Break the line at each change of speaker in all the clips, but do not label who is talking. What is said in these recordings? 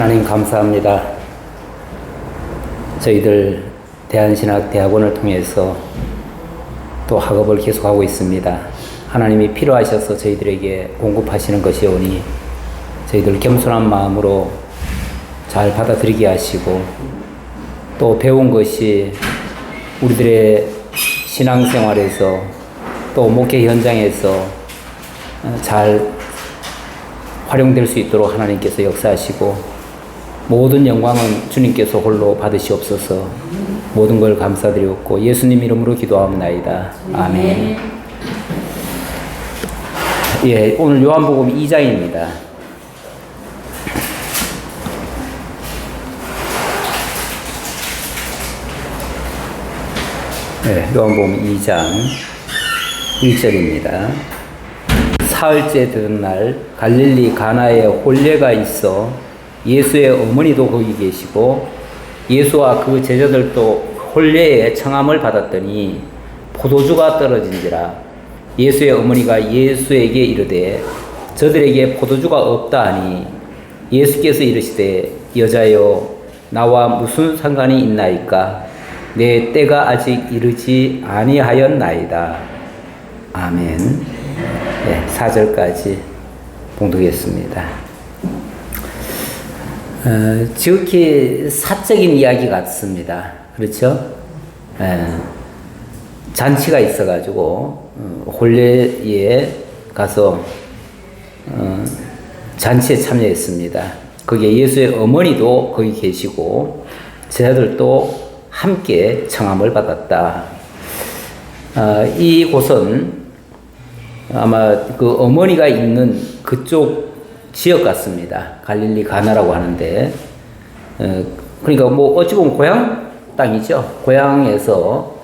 하나님 감사합니다. 저희들 대한신학대학원을 통해서 또 학업을 계속하고 있습니다. 하나님이 필요하셔서 저희들에게 공급하시는 것이오니 저희들 겸손한 마음으로 잘 받아들이게 하시고 또 배운 것이 우리들의 신앙생활에서 또 목회 현장에서 잘 활용될 수 있도록 하나님께서 역사하시고 모든 영광은 주님께서 홀로 받으시옵소서. 모든 걸 감사드리옵고 예수님 이름으로 기도하옵나이다. 아멘. 예, 오늘 요한복음 2장입니다. 네, 요한복음 2장 1절입니다. 사흘째 되는 날 갈릴리 가나에 혼례가 있어 예수의 어머니도 거기 계시고 예수와 그 제자들도 혼례의 청함을 받았더니 포도주가 떨어진지라. 예수의 어머니가 예수에게 이르되 저들에게 포도주가 없다 하니 예수께서 이르시되 여자여 나와 무슨 상관이 있나이까 내 때가 아직 이르지 아니하였나이다. 아멘. 네, 4절까지 봉독했습니다. 지극히 사적인 이야기 같습니다. 그렇죠? 잔치가 있어가지고 혼례에 가서 잔치에 참여했습니다. 거기에 예수의 어머니도 거기 계시고 제자들도 함께 청함을 받았다. 이곳은 아마 그 어머니가 있는 그쪽 지역 같습니다. 갈릴리 가나라고 하는데, 그러니까 뭐 어찌 보면 고향 땅이죠. 고향에서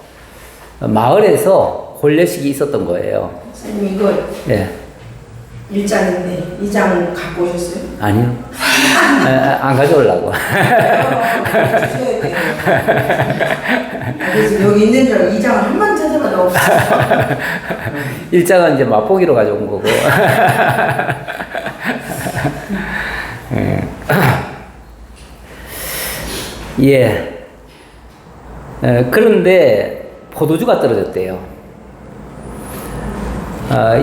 마을에서 혼례식이 있었던 거예요.
선생님 이거
예.
1장인데 2장 갖고 오셨어요?
아니요. 안 가져오려고.
주셔야 돼요. 그래서 여기 있는 줄 알고 2장을 한 번 찾아봐도 없어요.
1장은 이제 맛보기로 가져온 거고. 예. 그런데 포도주가 떨어졌대요.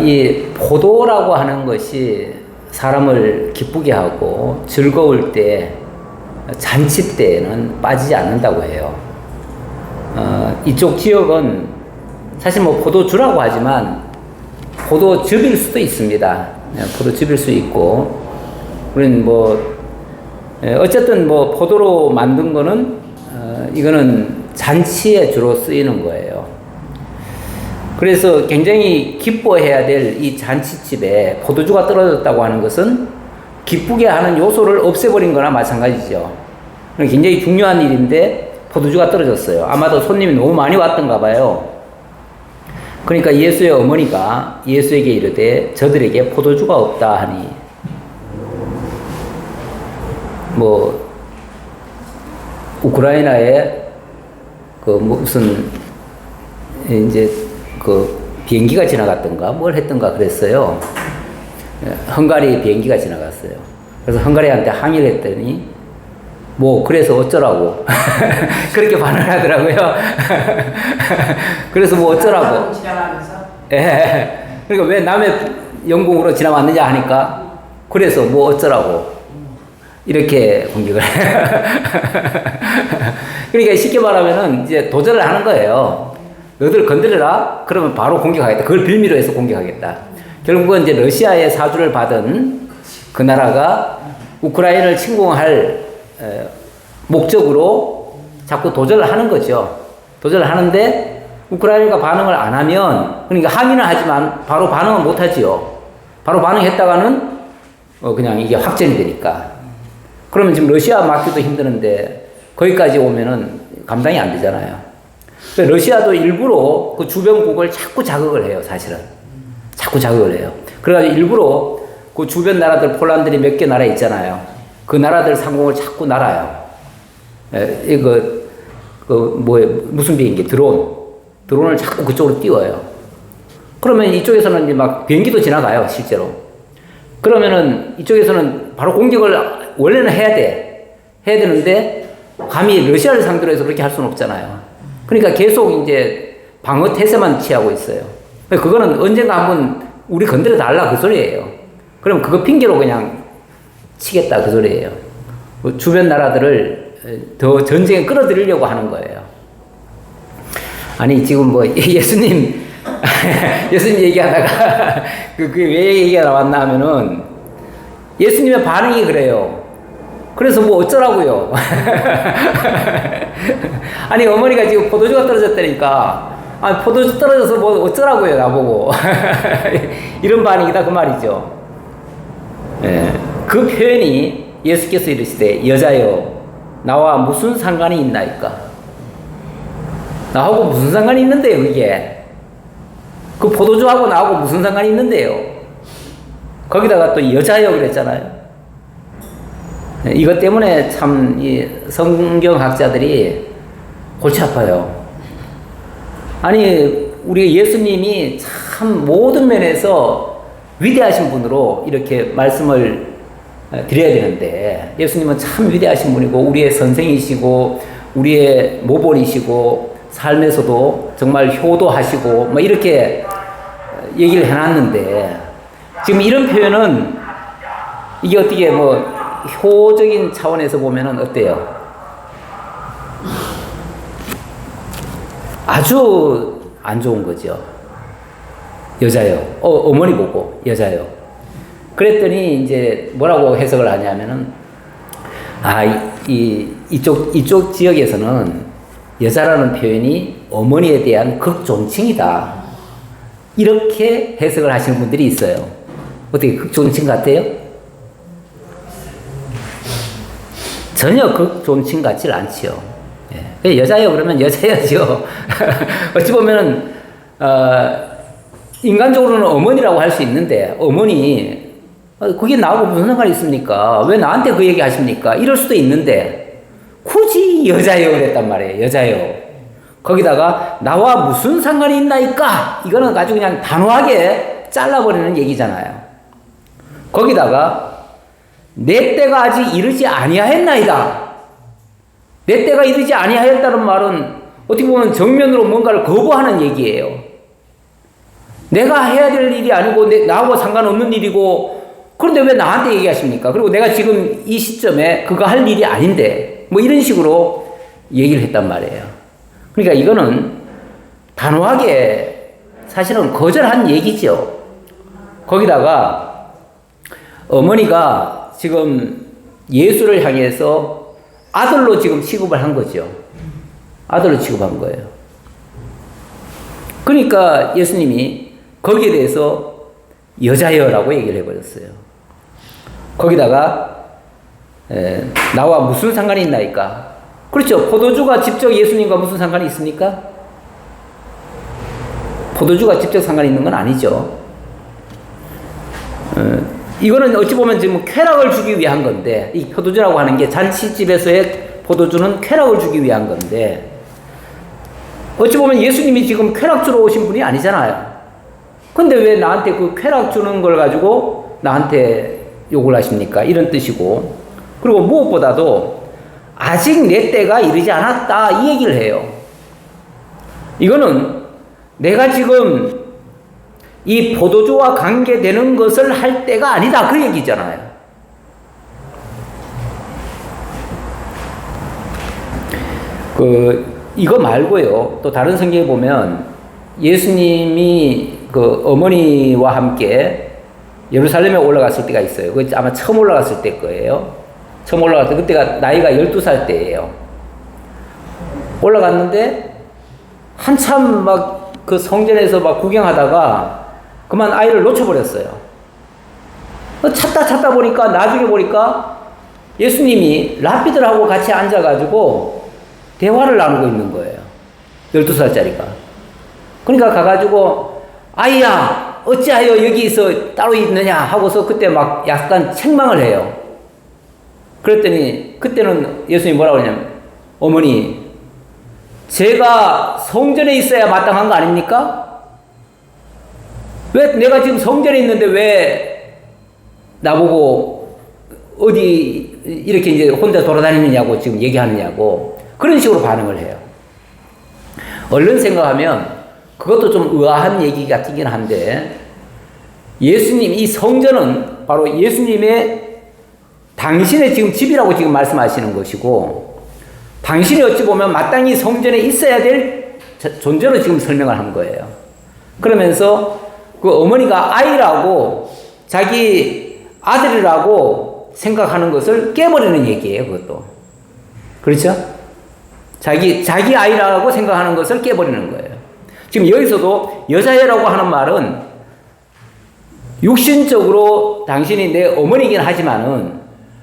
이 포도라고 하는 것이 사람을 기쁘게 하고 즐거울 때, 잔치 때에는 빠지지 않는다고 해요. 이쪽 지역은 사실 뭐 포도주라고 하지만 포도즙일 수도 있습니다. 포도즙일 수 있고, 우리는 뭐 어쨌든 뭐 포도로 만든 거는 이거는 잔치에 주로 쓰이는 거예요. 그래서 굉장히 기뻐해야 될 이 잔치집에 포도주가 떨어졌다고 하는 것은 기쁘게 하는 요소를 없애버린 거나 마찬가지죠. 굉장히 중요한 일인데 포도주가 떨어졌어요. 아마도 손님이 너무 많이 왔던가 봐요. 그러니까 예수의 어머니가 예수에게 이르되 저들에게 포도주가 없다 하니, 뭐 우크라이나에 그 무슨 이제 그 비행기가 지나갔던가 뭘 했던가 그랬어요. 헝가리 비행기가 지나갔어요. 그래서 헝가리한테 항의를 했더니 뭐 그래서 어쩌라고 그렇게 반응하더라고요. 그래서 뭐 어쩌라고.
지나가면서.
예. 그러니까 왜 남의 영공으로 지나왔느냐 하니까 그래서 뭐 어쩌라고 이렇게 공격을 해요. 그러니까 쉽게 말하면은 이제 도전을 하는 거예요. 너들 건드려라? 그러면 바로 공격하겠다. 그걸 빌미로 해서 공격하겠다. 결국은 이제 러시아의 사주를 받은 그 나라가 우크라이나를 침공할 목적으로 자꾸 도전을 하는 거죠. 도전을 하는데 우크라이나가 반응을 안 하면, 그러니까 항의는 하지만 바로 반응은 못 하지요. 바로 반응했다가는 그냥 이게 확전이 되니까. 그러면 지금 러시아 막기도 힘드는데 거기까지 오면은 감당이 안 되잖아요. 러시아도 일부러 그 주변국을 자꾸 자극을 해요, 사실은. 자꾸 자극을 해요. 그래가지고 일부러 그 주변 나라들, 폴란드니 몇 개 나라 있잖아요. 그 나라들 상공을 자꾸 날아요. 무슨 비행기? 드론을 자꾸 그쪽으로 띄워요. 그러면 이쪽에서는 이제 막 비행기도 지나가요, 실제로. 그러면은 이쪽에서는 바로 공격을 원래는 해야 돼. 해야 되는데 감히 러시아를 상대로 해서 그렇게 할 수는 없잖아요. 그러니까 계속 이제 방어 태세만 취하고 있어요. 그거는 언젠가 한번 우리 건드려 달라 그 소리예요. 그럼 그거 핑계로 그냥 치겠다 그 소리예요. 주변 나라들을 더 전쟁에 끌어들이려고 하는 거예요. 아니 지금 뭐 예수님 예수님 얘기하다가 그게 왜 얘기가 나왔나 하면은 예수님의 반응이 그래요. 그래서 뭐 어쩌라고요. 아니 어머니가 지금 포도주가 떨어졌다니까 아 포도주 떨어져서 뭐 어쩌라고요 나보고. 이런 반응이다 그 말이죠. 예, 그 표현이 예수께서 이르시되 여자여 나와 무슨 상관이 있나이까. 나하고 무슨 상관이 있는데요 그게. 그 포도주하고 나하고 무슨 상관이 있는데요. 거기다가 또 여자여 그랬잖아요. 이것 때문에 참 이 성경학자들이 골치 아파요. 아니 우리 예수님이 참 모든 면에서 위대하신 분으로 이렇게 말씀을 드려야 되는데 예수님은 참 위대하신 분이고 우리의 선생이시고 우리의 모본이시고 삶에서도 정말 효도하시고 뭐 이렇게 얘기를 해놨는데 지금 이런 표현은 이게 어떻게 뭐 효적인 차원에서 보면은 어때요? 아주 안 좋은 거죠. 여자요. 어머니 보고 여자요. 그랬더니 이제 뭐라고 해석을 하냐면은 이쪽 지역에서는 여자라는 표현이 어머니에 대한 극존칭이다. 이렇게 해석을 하시는 분들이 있어요. 어떻게 극존칭 같아요? 전혀 극존칭 같지 않지요. 예. 여자요 그러면 여자여죠. 어찌 보면은 인간적으로는 어머니라고 할 수 있는데 어머니 그게 나하고 무슨 상관이 있습니까? 왜 나한테 그 얘기 하십니까? 이럴 수도 있는데 굳이 여자요 그랬단 말이에요. 여자요. 거기다가 나와 무슨 상관이 있나이까? 이거는 아주 그냥 단호하게 잘라버리는 얘기잖아요. 거기다가 내 때가 아직 이르지 아니하였나이다. 내 때가 이르지 아니하였다는 말은 어떻게 보면 정면으로 뭔가를 거부하는 얘기예요. 내가 해야 될 일이 아니고 나하고 상관없는 일이고 그런데 왜 나한테 얘기하십니까? 그리고 내가 지금 이 시점에 그거 할 일이 아닌데 뭐 이런 식으로 얘기를 했단 말이에요. 그러니까 이거는 단호하게 사실은 거절한 얘기죠. 거기다가 어머니가 지금 예수를 향해서 아들로 지금 취급을 한 거죠. 아들로 취급한 거예요. 그러니까 예수님이 거기에 대해서 여자여라고 얘기를 해버렸어요. 거기다가 나와 무슨 상관이 있나이까? 그렇죠. 포도주가 직접 예수님과 무슨 상관이 있습니까? 포도주가 직접 상관이 있는 건 아니죠. 이거는 어찌 보면 지금 쾌락을 주기 위한 건데, 이 포도주라고 하는 게 잔치집에서의 포도주는 쾌락을 주기 위한 건데, 어찌 보면 예수님이 지금 쾌락 주러 오신 분이 아니잖아요. 근데 왜 나한테 그 쾌락 주는 걸 가지고 나한테 욕을 하십니까? 이런 뜻이고, 그리고 무엇보다도 아직 내 때가 이르지 않았다 이 얘기를 해요. 이거는 내가 지금 이 포도주와 관계되는 것을 할 때가 아니다 그 얘기잖아요. 이거 말고요. 또 다른 성경에 보면 예수님이 그 어머니와 함께 예루살렘에 올라갔을 때가 있어요. 그 아마 처음 올라갔을 때 거예요. 처음 올라갔을 때 그때가 나이가 12살 때예요. 올라갔는데 한참 막 그 성전에서 막 구경하다가 그만 아이를 놓쳐버렸어요. 찾다 보니까 나중에 보니까 예수님이 랍비들하고 같이 앉아가지고 대화를 나누고 있는 거예요. 12살짜리가. 그러니까 가가지고 아이야 어찌하여 여기서 따로 있느냐 하고서 그때 막 약간 책망을 해요. 그랬더니 그때는 예수님이 뭐라고 그러냐면 어머니 제가 성전에 있어야 마땅한 거 아닙니까? 왜 내가 지금 성전에 있는데 왜 나보고 어디 이렇게 이제 혼자 돌아다니느냐고 지금 얘기하느냐고 그런 식으로 반응을 해요. 얼른 생각하면 그것도 좀 의아한 얘기 같긴 한데 예수님 이 성전은 바로 예수님의 당신의 지금 집이라고 지금 말씀하시는 것이고 당신이 어찌 보면 마땅히 성전에 있어야 될 존재로 지금 설명을 한 거예요. 그러면서 그 어머니가 아이라고 자기 아들이라고 생각하는 것을 깨버리는 얘기예요. 그것도. 그렇죠? 자기 아이라고 생각하는 것을 깨버리는 거예요. 지금 여기서도 여자애라고 하는 말은 육신적으로 당신이 내 어머니긴 하지만은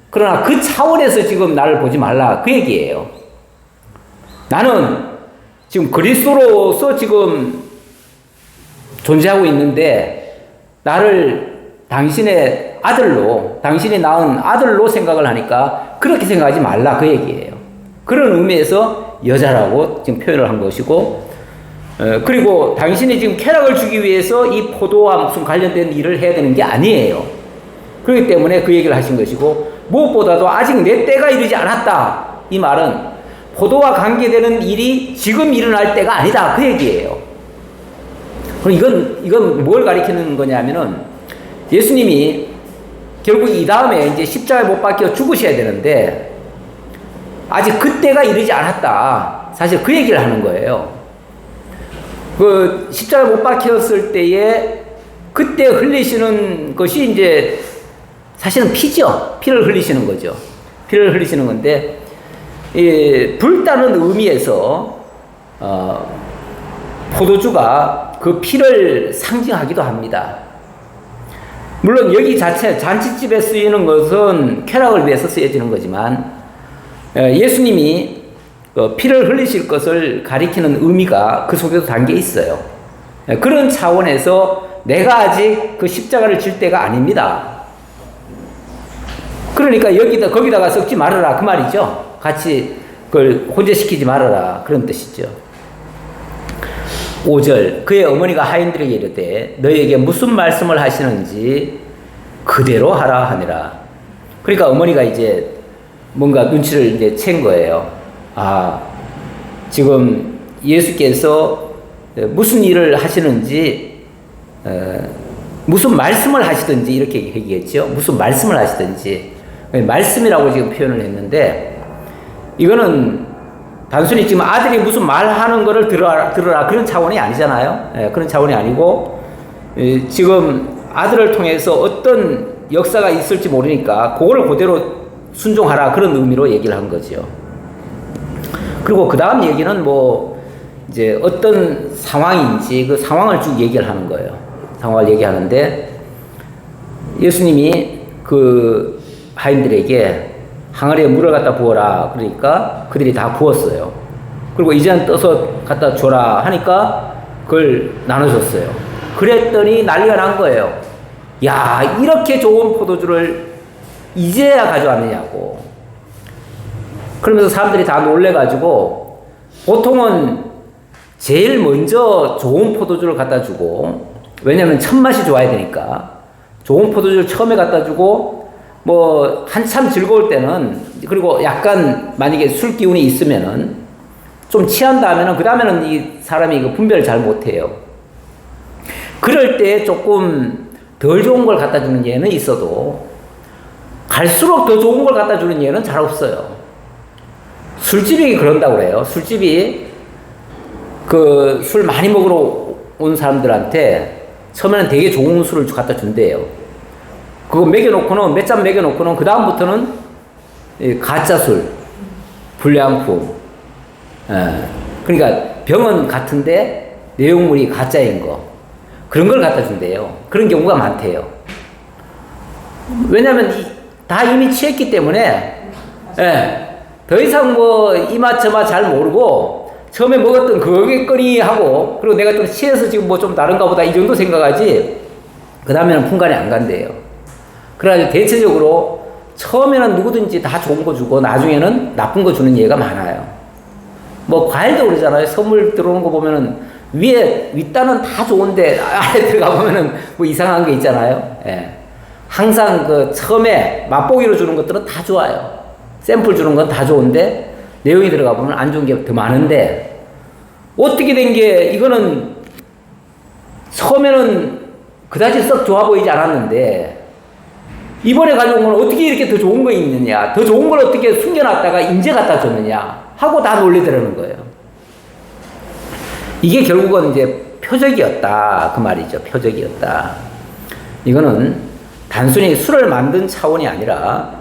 그러나 그 차원에서 지금 나를 보지 말라 그 얘기예요. 나는 지금 그리스도로서 지금 존재하고 있는데 나를 당신의 아들로 당신이 낳은 아들로 생각을 하니까 그렇게 생각하지 말라 그 얘기예요. 그런 의미에서 여자라고 지금 표현을 한 것이고 그리고 당신이 지금 쾌락을 주기 위해서 이 포도와 무슨 관련된 일을 해야 되는 게 아니에요. 그렇기 때문에 그 얘기를 하신 것이고 무엇보다도 아직 내 때가 이르지 않았다. 이 말은 포도와 관계되는 일이 지금 일어날 때가 아니다. 그 얘기예요. 그럼 이건 뭘 가리키는 거냐면은 예수님이 결국 이 다음에 이제 십자가에 못 박혀 죽으셔야 되는데 아직 그때가 이르지 않았다. 사실 그 얘기를 하는 거예요. 그 십자가에 못 박혔을 때에 그때 흘리시는 것이 이제 사실은 피죠. 피를 흘리시는 거죠. 피를 흘리시는 건데 이 불타는 의미에서 포도주가 그 피를 상징하기도 합니다. 물론 여기 자체 잔치집에 쓰이는 것은 쾌락을 위해서 쓰여지는 거지만 예수님이 피를 흘리실 것을 가리키는 의미가 그 속에도 담겨 있어요. 그런 차원에서 내가 아직 그 십자가를 질 때가 아닙니다. 그러니까 거기다가 섞지 말아라 그 말이죠. 같이 그걸 혼재시키지 말아라 그런 뜻이죠. 5절 그의 어머니가 하인들에게 이르되 너희에게 무슨 말씀을 하시는지 그대로 하라 하니라. 그러니까 어머니가 이제 뭔가 눈치를 이제 챈 거예요. 아, 지금 예수께서 무슨 일을 하시는지 무슨 말씀을 하시든지 이렇게 얘기했죠. 무슨 말씀을 하시든지 말씀이라고 지금 표현을 했는데 이거는 단순히 지금 아들이 무슨 말하는 거를 들어라 그런 차원이 아니잖아요. 그런 차원이 아니고 지금 아들을 통해서 어떤 역사가 있을지 모르니까 그거를 그대로 순종하라 그런 의미로 얘기를 한 거죠. 그리고 그 다음 얘기는 뭐 이제 어떤 상황인지 그 상황을 쭉 얘기를 하는 거예요. 상황을 얘기하는데 예수님이 그 하인들에게 항아리에 물을 갖다 부어라. 그러니까 그들이 다 부었어요. 그리고 이제는 떠서 갖다 줘라 하니까 그걸 나눠줬어요. 그랬더니 난리가 난 거예요. 야, 이렇게 좋은 포도주를 이제야 가져왔느냐고. 그러면서 사람들이 다 놀래가지고 보통은 제일 먼저 좋은 포도주를 갖다 주고 왜냐면 첫맛이 좋아야 되니까 좋은 포도주를 처음에 갖다 주고 뭐 한참 즐거울 때는 그리고 약간 만약에 술 기운이 있으면은 좀 취한다 하면은 그 다음에는 이 사람이 이거 분별을 잘 못해요. 그럴 때 조금 덜 좋은 걸 갖다 주는 예는 있어도 갈수록 더 좋은 걸 갖다 주는 예는 잘 없어요. 술집이 그런다고 그래요. 술집이 그 술 많이 먹으러 온 사람들한테 처음에는 되게 좋은 술을 갖다 준대요. 그거 먹여놓고는 몇 잔 먹여놓고는 그 다음부터는 가짜 술, 불량품. 그러니까 병은 같은데 내용물이 가짜인 거 그런 걸 갖다 준대요. 그런 경우가 많대요. 왜냐하면 다 이미 취했기 때문에 더 이상 뭐 이맛 저맛 잘 모르고 처음에 먹었던 그거겠거니 하고 그리고 내가 좀 취해서 지금 뭐 좀 다른가 보다 이 정도 생각하지 그 다음에는 풍간이 안 간대요. 그래가지고 대체적으로 처음에는 누구든지 다 좋은 거 주고 나중에는 나쁜 거 주는 예가 많아요. 뭐 과일도 그러잖아요. 선물 들어오는 거 보면은 윗단은 다 좋은데 아래 들어가 보면은 뭐 이상한 게 있잖아요. 예. 항상 그 처음에 맛보기로 주는 것들은 다 좋아요. 샘플 주는 건 다 좋은데 내용이 들어가 보면 안 좋은 게 더 많은데 어떻게 된 게 이거는 처음에는 그다지 썩 좋아 보이지 않았는데 이번에 가져온 건 어떻게 이렇게 더 좋은 거 있느냐, 더 좋은 걸 어떻게 숨겨놨다가 인제 갖다 줬느냐 하고 다 놀리더라는 거예요. 이게 결국은 이제 표적이었다 그 말이죠. 표적이었다. 이거는 단순히 술을 만든 차원이 아니라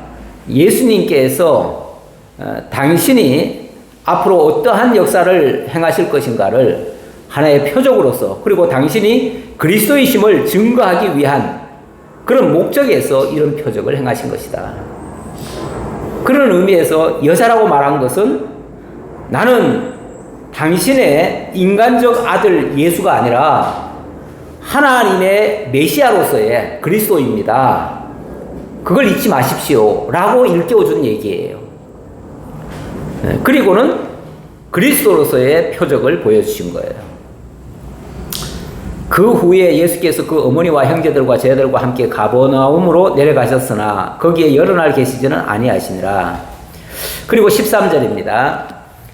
예수님께서 당신이 앞으로 어떠한 역사를 행하실 것인가를 하나의 표적으로서 그리고 당신이 그리스도이심을 증거하기 위한 그런 목적에서 이런 표적을 행하신 것이다. 그런 의미에서 여자라고 말한 것은 나는 당신의 인간적 아들 예수가 아니라 하나님의 메시아로서의 그리스도입니다. 그걸 잊지 마십시오. 라고 일깨워준 얘기예요. 그리고는 그리스도로서의 표적을 보여주신 거예요. 그 후에 예수께서 그 어머니와 형제들과 제자들과 함께 가버나움으로 내려가셨으나 거기에 여러 날 계시지는 아니하시니라. 그리고 13절입니다.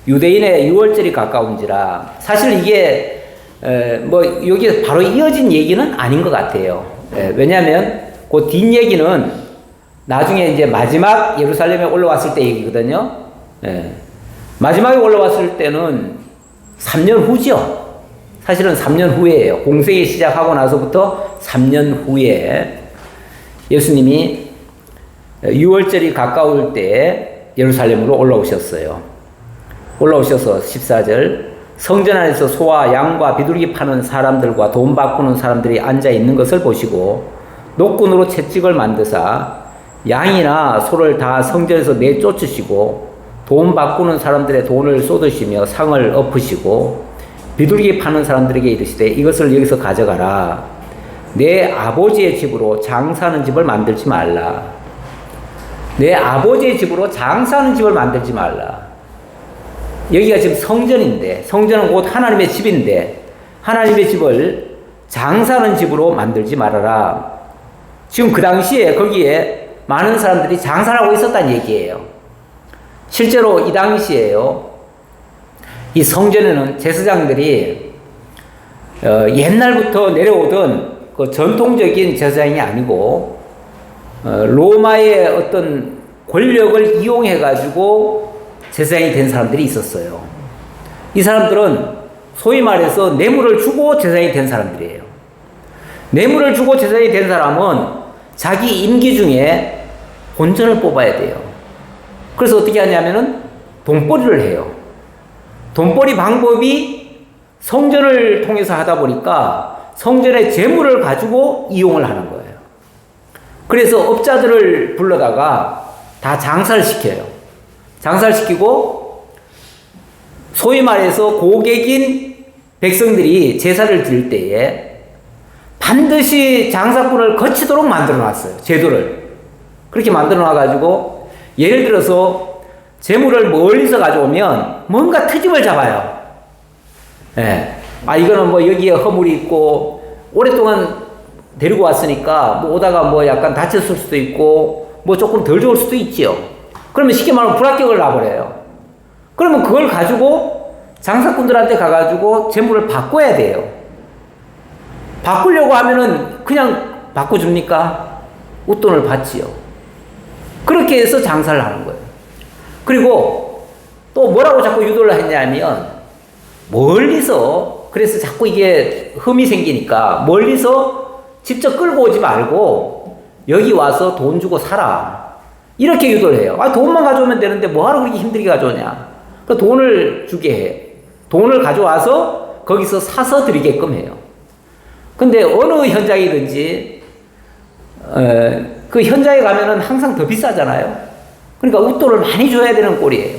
유대인의 유월절이 가까운지라. 사실 이게 뭐 여기 바로 이어진 얘기는 아닌 것 같아요. 왜냐하면 그 뒷얘기는 나중에 이제 마지막 예루살렘에 올라왔을 때 얘기거든요. 마지막에 올라왔을 때는 3년 후죠. 사실은 3년 후에예요. 공생이 시작하고 나서부터 3년 후에 예수님이 유월절이 가까울 때 예루살렘으로 올라오셨어요. 올라오셔서 14절 성전 안에서 소와 양과 비둘기 파는 사람들과 돈 바꾸는 사람들이 앉아 있는 것을 보시고 노끈으로 채찍을 만드사 양이나 소를 다 성전에서 내쫓으시고 돈 바꾸는 사람들의 돈을 쏟으시며 상을 엎으시고 비둘기 파는 사람들에게 이르시되 이것을 여기서 가져가라. 내 아버지의 집으로 장사하는 집을 만들지 말라. 내 아버지의 집으로 장사하는 집을 만들지 말라. 여기가 지금 성전인데 성전은 곧 하나님의 집인데 하나님의 집을 장사하는 집으로 만들지 말아라. 지금 그 당시에 거기에 많은 사람들이 장사를 하고 있었다는 얘기예요. 실제로 이 당시에요. 이 성전에는 제사장들이 옛날부터 내려오던 그 전통적인 제사장이 아니고 로마의 어떤 권력을 이용해 가지고 제사장이 된 사람들이 있었어요. 이 사람들은 소위 말해서 뇌물을 주고 제사장이 된 사람들이에요. 뇌물을 주고 제사장이 된 사람은 자기 임기 중에 본전을 뽑아야 돼요. 그래서 어떻게 하냐면은 돈벌이를 해요. 돈벌이 방법이 성전을 통해서 하다 보니까 성전의 재물을 가지고 이용을 하는 거예요. 그래서 업자들을 불러다가 다 장사를 시켜요. 장사를 시키고 소위 말해서 고객인 백성들이 제사를 드릴 때에 반드시 장사꾼을 거치도록 만들어 놨어요. 제도를. 그렇게 만들어 놔가지고 예를 들어서 재물을 멀리서 가져오면 뭔가 트집을 잡아요. 이거는 뭐 여기에 허물이 있고 오랫동안 데리고 왔으니까 뭐 오다가 뭐 약간 다쳤을 수도 있고 뭐 조금 덜 좋을 수도 있지요. 그러면 쉽게 말하면 불합격을 놔버려요. 그러면 그걸 가지고 장사꾼들한테 가가지고 재물을 바꿔야 돼요. 바꾸려고 하면은 그냥 바꿔줍니까? 웃돈을 받지요. 그렇게 해서 장사를 하는 거예요. 그리고 또 뭐라고 자꾸 유도를 했냐면 멀리서 그래서 자꾸 이게 흠이 생기니까 멀리서 직접 끌고 오지 말고 여기 와서 돈 주고 사라. 이렇게 유도를 해요. 돈만 가져오면 되는데 뭐하러 그렇게 힘들게 가져오냐. 그 돈을 주게 해. 돈을 가져와서 거기서 사서 드리게끔 해요. 근데 어느 현장이든지 그 현장에 가면은 항상 더 비싸잖아요. 그러니까 웃돈을 많이 줘야 되는 꼴이에요.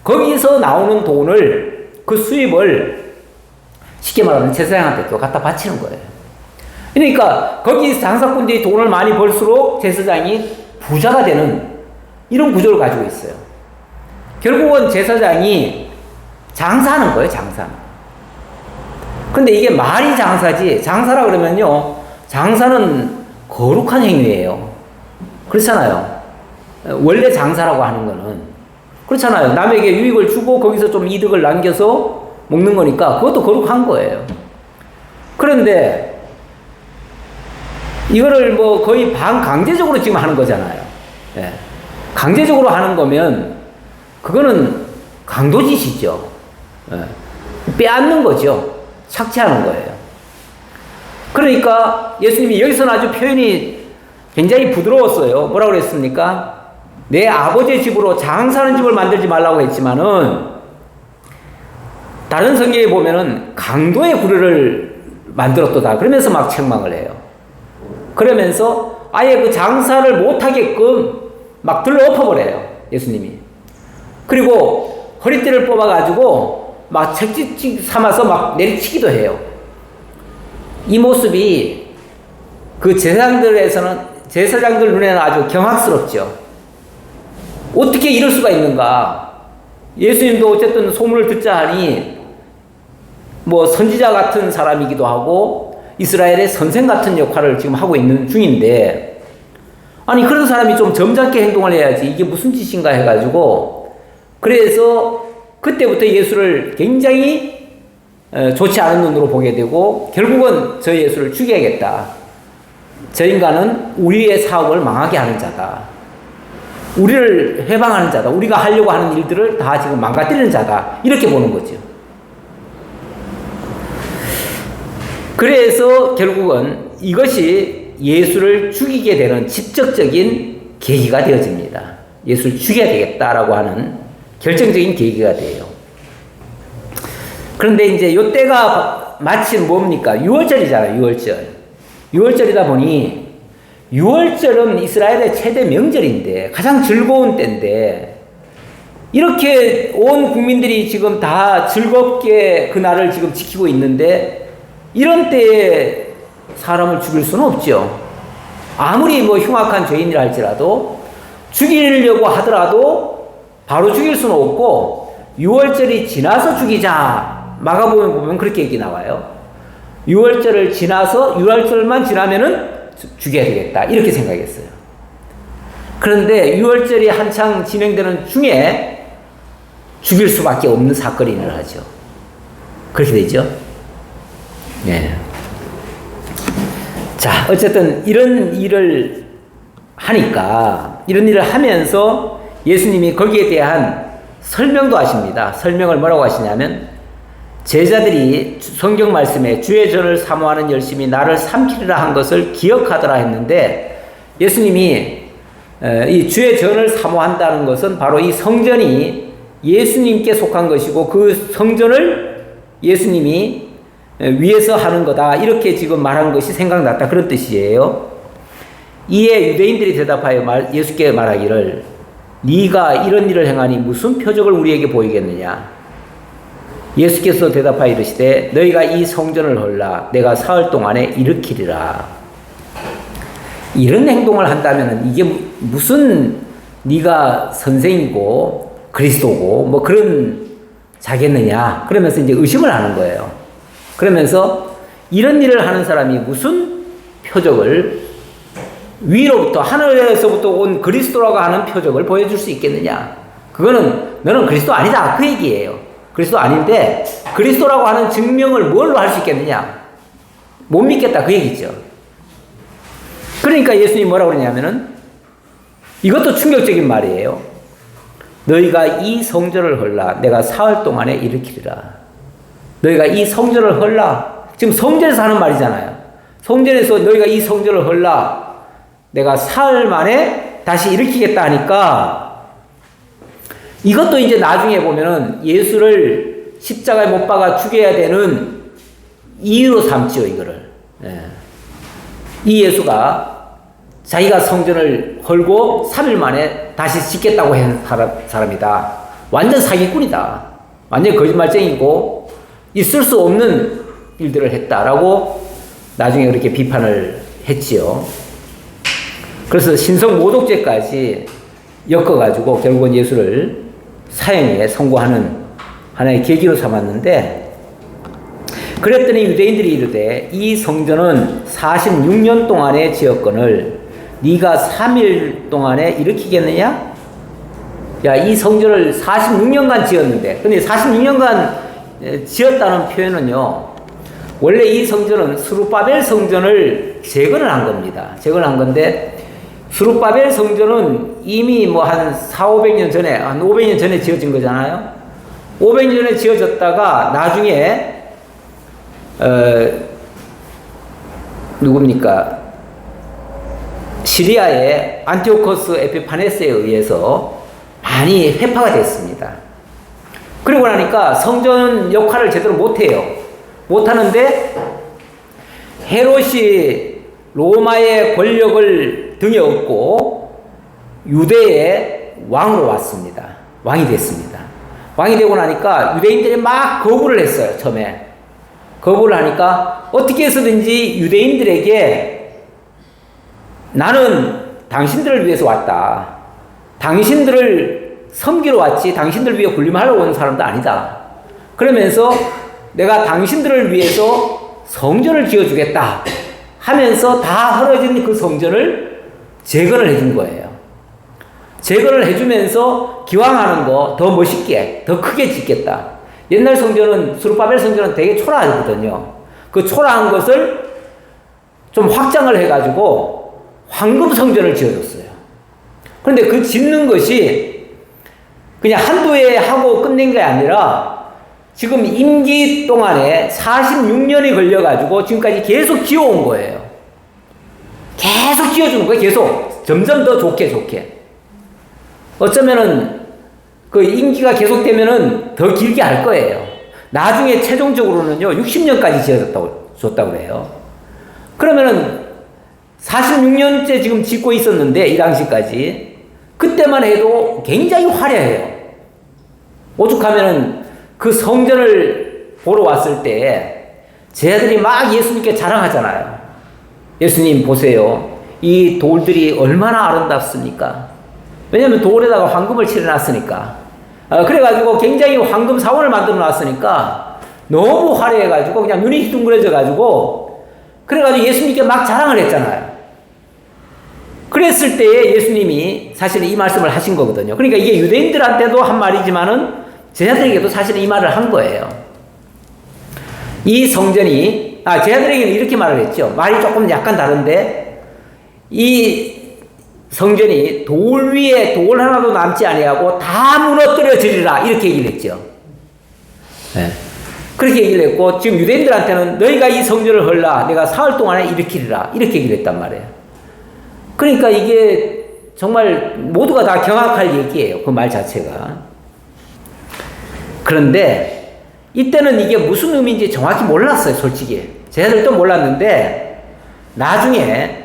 거기서 나오는 돈을 그 수입을 쉽게 말하면 제사장한테 또 갖다 바치는 거예요. 그러니까 거기 장사꾼들이 돈을 많이 벌수록 제사장이 부자가 되는 이런 구조를 가지고 있어요. 결국은 제사장이 장사하는 거예요. 장사는. 근데 이게 말이 장사지 장사라 그러면요 장사는 거룩한 행위예요. 그렇잖아요. 원래 장사라고 하는 거는. 그렇잖아요. 남에게 유익을 주고 거기서 좀 이득을 남겨서 먹는 거니까 그것도 거룩한 거예요. 그런데 이거를 뭐 거의 반강제적으로 지금 하는 거잖아요. 예. 강제적으로 하는 거면 그거는 강도짓이죠. 예. 빼앗는 거죠. 착취하는 거예요. 그러니까 예수님이 여기서는 아주 표현이 굉장히 부드러웠어요. 뭐라고 그랬습니까? 내 아버지의 집으로 장사하는 집을 만들지 말라고 했지만은 다른 성경에 보면은 강도의 구례를 만들었도다. 그러면서 막 책망을 해요. 그러면서 아예 그 장사를 못하게끔 막 들러 엎어버려요. 예수님이. 그리고 허리띠를 뽑아가지고 막 책짓 삼아서 막 내리치기도 해요. 이 모습이 그 제사장들 눈에는 아주 경악스럽죠. 어떻게 이럴 수가 있는가? 예수님도 어쨌든 소문을 듣자 하니 뭐 선지자 같은 사람이기도 하고 이스라엘의 선생 같은 역할을 지금 하고 있는 중인데, 아니 그런 사람이 좀 점잖게 행동을 해야지 이게 무슨 짓인가 해가지고, 그래서 그때부터 예수를 굉장히 좋지 않은 눈으로 보게 되고 결국은 저 예수를 죽여야겠다. 저 인간은 우리의 사업을 망하게 하는 자다. 우리를 해방하는 자다. 우리가 하려고 하는 일들을 다 지금 망가뜨리는 자다. 이렇게 보는 거죠. 그래서 결국은 이것이 예수를 죽이게 되는 직접적인 계기가 되어집니다. 예수를 죽여야 되겠다라고 하는 결정적인 계기가 돼요. 그런데 이제 이 때가 마침 뭡니까? 6월절이잖아요. 6월절. 6월절이다 보니 6월절은 이스라엘의 최대 명절인데 가장 즐거운 때인데, 이렇게 온 국민들이 지금 다 즐겁게 그날을 지금 지키고 있는데 이런 때에 사람을 죽일 수는 없죠. 아무리 뭐 흉악한 죄인이라 할지라도 죽이려고 하더라도 바로 죽일 수는 없고 6월절이 지나서 죽이자. 마가복음에 보면 그렇게 얘기 나와요. 6월절을 지나서 6월절만 지나면은 죽여야 되겠다. 이렇게 생각했어요. 그런데 6월절이 한창 진행되는 중에 죽일 수밖에 없는 사건이 일어나죠. 그렇게 되죠. 네. 자, 어쨌든 이런 일을 하니까, 이런 일을 하면서 예수님이 거기에 대한 설명도 하십니다. 설명을 뭐라고 하시냐면, 제자들이 성경 말씀에 주의 전을 사모하는 열심히 나를 삼키리라 한 것을 기억하더라 했는데, 예수님이 이 주의 전을 사모한다는 것은 바로 이 성전이 예수님께 속한 것이고 그 성전을 예수님이 위에서 하는 거다. 이렇게 지금 말한 것이 생각났다. 그런 뜻이에요. 이에 유대인들이 대답하여 예수께 말하기를, 네가 이런 일을 행하니 무슨 표적을 우리에게 보이겠느냐? 예수께서 대답하여 이르시되 너희가 이 성전을 헐라 내가 사흘 동안에 일으키리라. 이런 행동을 한다면 이게 무슨 네가 선생이고 그리스도고 뭐 그런 자겠느냐? 그러면서 이제 의심을 하는 거예요. 그러면서 이런 일을 하는 사람이 무슨 표적을, 위로부터 하늘에서부터 온 그리스도라고 하는 표적을 보여줄 수 있겠느냐? 그거는 너는 그리스도 아니다. 그 얘기예요. 그리스도 아닌데 그리스도라고 하는 증명을 뭘로 할 수 있겠느냐? 못 믿겠다. 그 얘기죠. 그러니까 예수님이 뭐라고 그러냐면은, 이것도 충격적인 말이에요. 너희가 이 성전을 헐라 내가 사흘 동안에 일으키리라. 너희가 이 성전을 헐라. 지금 성전에서 하는 말이잖아요. 성전에서 너희가 이 성전을 헐라 내가 사흘 만에 다시 일으키겠다 하니까, 이것도 이제 나중에 보면은 예수를 십자가에 못 박아 죽여야 되는 이유로 삼지요, 이거를. 예. 이 예수가 자기가 성전을 헐고 3일 만에 다시 짓겠다고 한 사람이다. 완전 사기꾼이다. 완전 거짓말쟁이고 있을 수 없는 일들을 했다라고 나중에 그렇게 비판을 했지요. 그래서 신성 모독죄까지 엮어가지고 결국은 예수를 사형에 선고하는 하나의 계기로 삼았는데, 그랬더니 유대인들이 이르되 이 성전은 46년 동안의 지었건을 네가 3일 동안에 일으키겠느냐? 야, 이 성전을 46년간 지었는데, 근데 46년간 지었다는 표현은요, 원래 이 성전은 스룹바벨 성전을 재건을 한 겁니다. 재건을 한 건데, 스룹바벨 성전은 이미 뭐 한 400~500년 전에, 한 500년 전에 지어진 거잖아요. 500년 전에 지어졌다가 나중에, 누굽니까? 시리아의 안티오코스 에피파네스에 의해서 많이 회파가 됐습니다. 그러고 나니까 성전 역할을 제대로 못해요. 못하는데 헤롯이 로마의 권력을 등에 업고 유대의 왕으로 왔습니다. 왕이 됐습니다. 왕이 되고 나니까 유대인들이 막 거부를 했어요. 처음에 거부를 하니까 어떻게 해서든지 유대인들에게 나는 당신들을 위해서 왔다. 당신들을 섬기러 왔지 당신들 위해 군림하려고 온 사람도 아니다. 그러면서 내가 당신들을 위해서 성전을 지어주겠다 하면서 다 헐어진 그 성전을 재건을 해준 거예요. 재건을 해주면서 기왕하는 거 더 멋있게 더 크게 짓겠다. 옛날 성전은 스룹바벨 성전은 되게 초라하거든요. 그 초라한 것을 좀 확장을 해가지고 황금 성전을 지어줬어요. 그런데 그 짓는 것이 그냥 한두 해 하고 끝낸 게 아니라 지금 임기 동안에 46년이 걸려가지고 지금까지 계속 지어온 거예요. 계속 지어주는 거예요. 계속. 점점 더 좋게. 어쩌면은 그 임기가 계속되면은 더 길게 할 거예요. 나중에 최종적으로는요, 60년까지 줬다고 그래요. 그러면은 46년째 지금 짓고 있었는데, 이 당시까지. 그때만 해도 굉장히 화려해요. 오죽하면은 그 성전을 보러 왔을 때, 제자들이 막 예수님께 자랑하잖아요. 예수님 보세요. 이 돌들이 얼마나 아름답습니까? 왜냐면 돌에다가 황금을 칠해놨으니까. 그래가지고 굉장히 황금 사원을 만들어 놨으니까 너무 화려해가지고 그냥 눈이 둥그러져가지고 그래가지고 예수님께 막 자랑을 했잖아요. 그랬을 때에 예수님이 사실 이 말씀을 하신 거거든요. 그러니까 이게 유대인들한테도 한 말이지만은 제자들에게도 사실 이 말을 한 거예요. 이 성전이, 제자들에게는 이렇게 말을 했죠. 말이 조금 약간 다른데, 이 성전이 돌 위에 돌 하나도 남지 아니하고 다 무너뜨려지리라. 이렇게 얘기를 했죠. 네. 그렇게 얘기를 했고, 지금 유대인들한테는 너희가 이 성전을 헐라. 내가 사흘 동안에 일으키리라. 이렇게 얘기를 했단 말이에요. 그러니까 이게 정말 모두가 다 경악할 얘기예요. 그 말 자체가. 그런데 이때는 이게 무슨 의미인지 정확히 몰랐어요. 솔직히. 제자들도 몰랐는데 나중에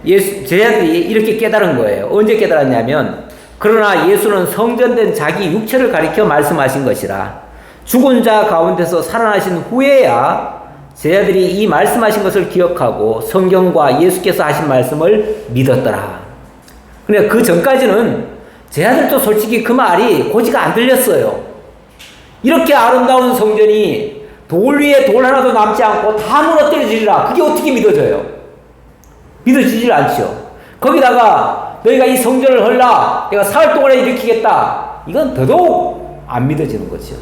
제자들이 이렇게 깨달은 거예요. 언제 깨달았냐면, 그러나 예수는 성전된 자기 육체를 가리켜 말씀하신 것이라. 죽은 자 가운데서 살아나신 후에야 제자들이 이 말씀하신 것을 기억하고 성경과 예수께서 하신 말씀을 믿었더라. 그러니까 그 전까지는 제자들도 솔직히 그 말이 고지가 안 들렸어요. 이렇게 아름다운 성전이 돌 위에 돌 하나도 남지 않고 다 무너뜨려지리라. 그게 어떻게 믿어져요? 믿어지질 않죠. 거기다가 너희가 이 성전을 헐라. 내가 사흘 동안에 일으키겠다. 이건 더더욱 안 믿어지는 거죠.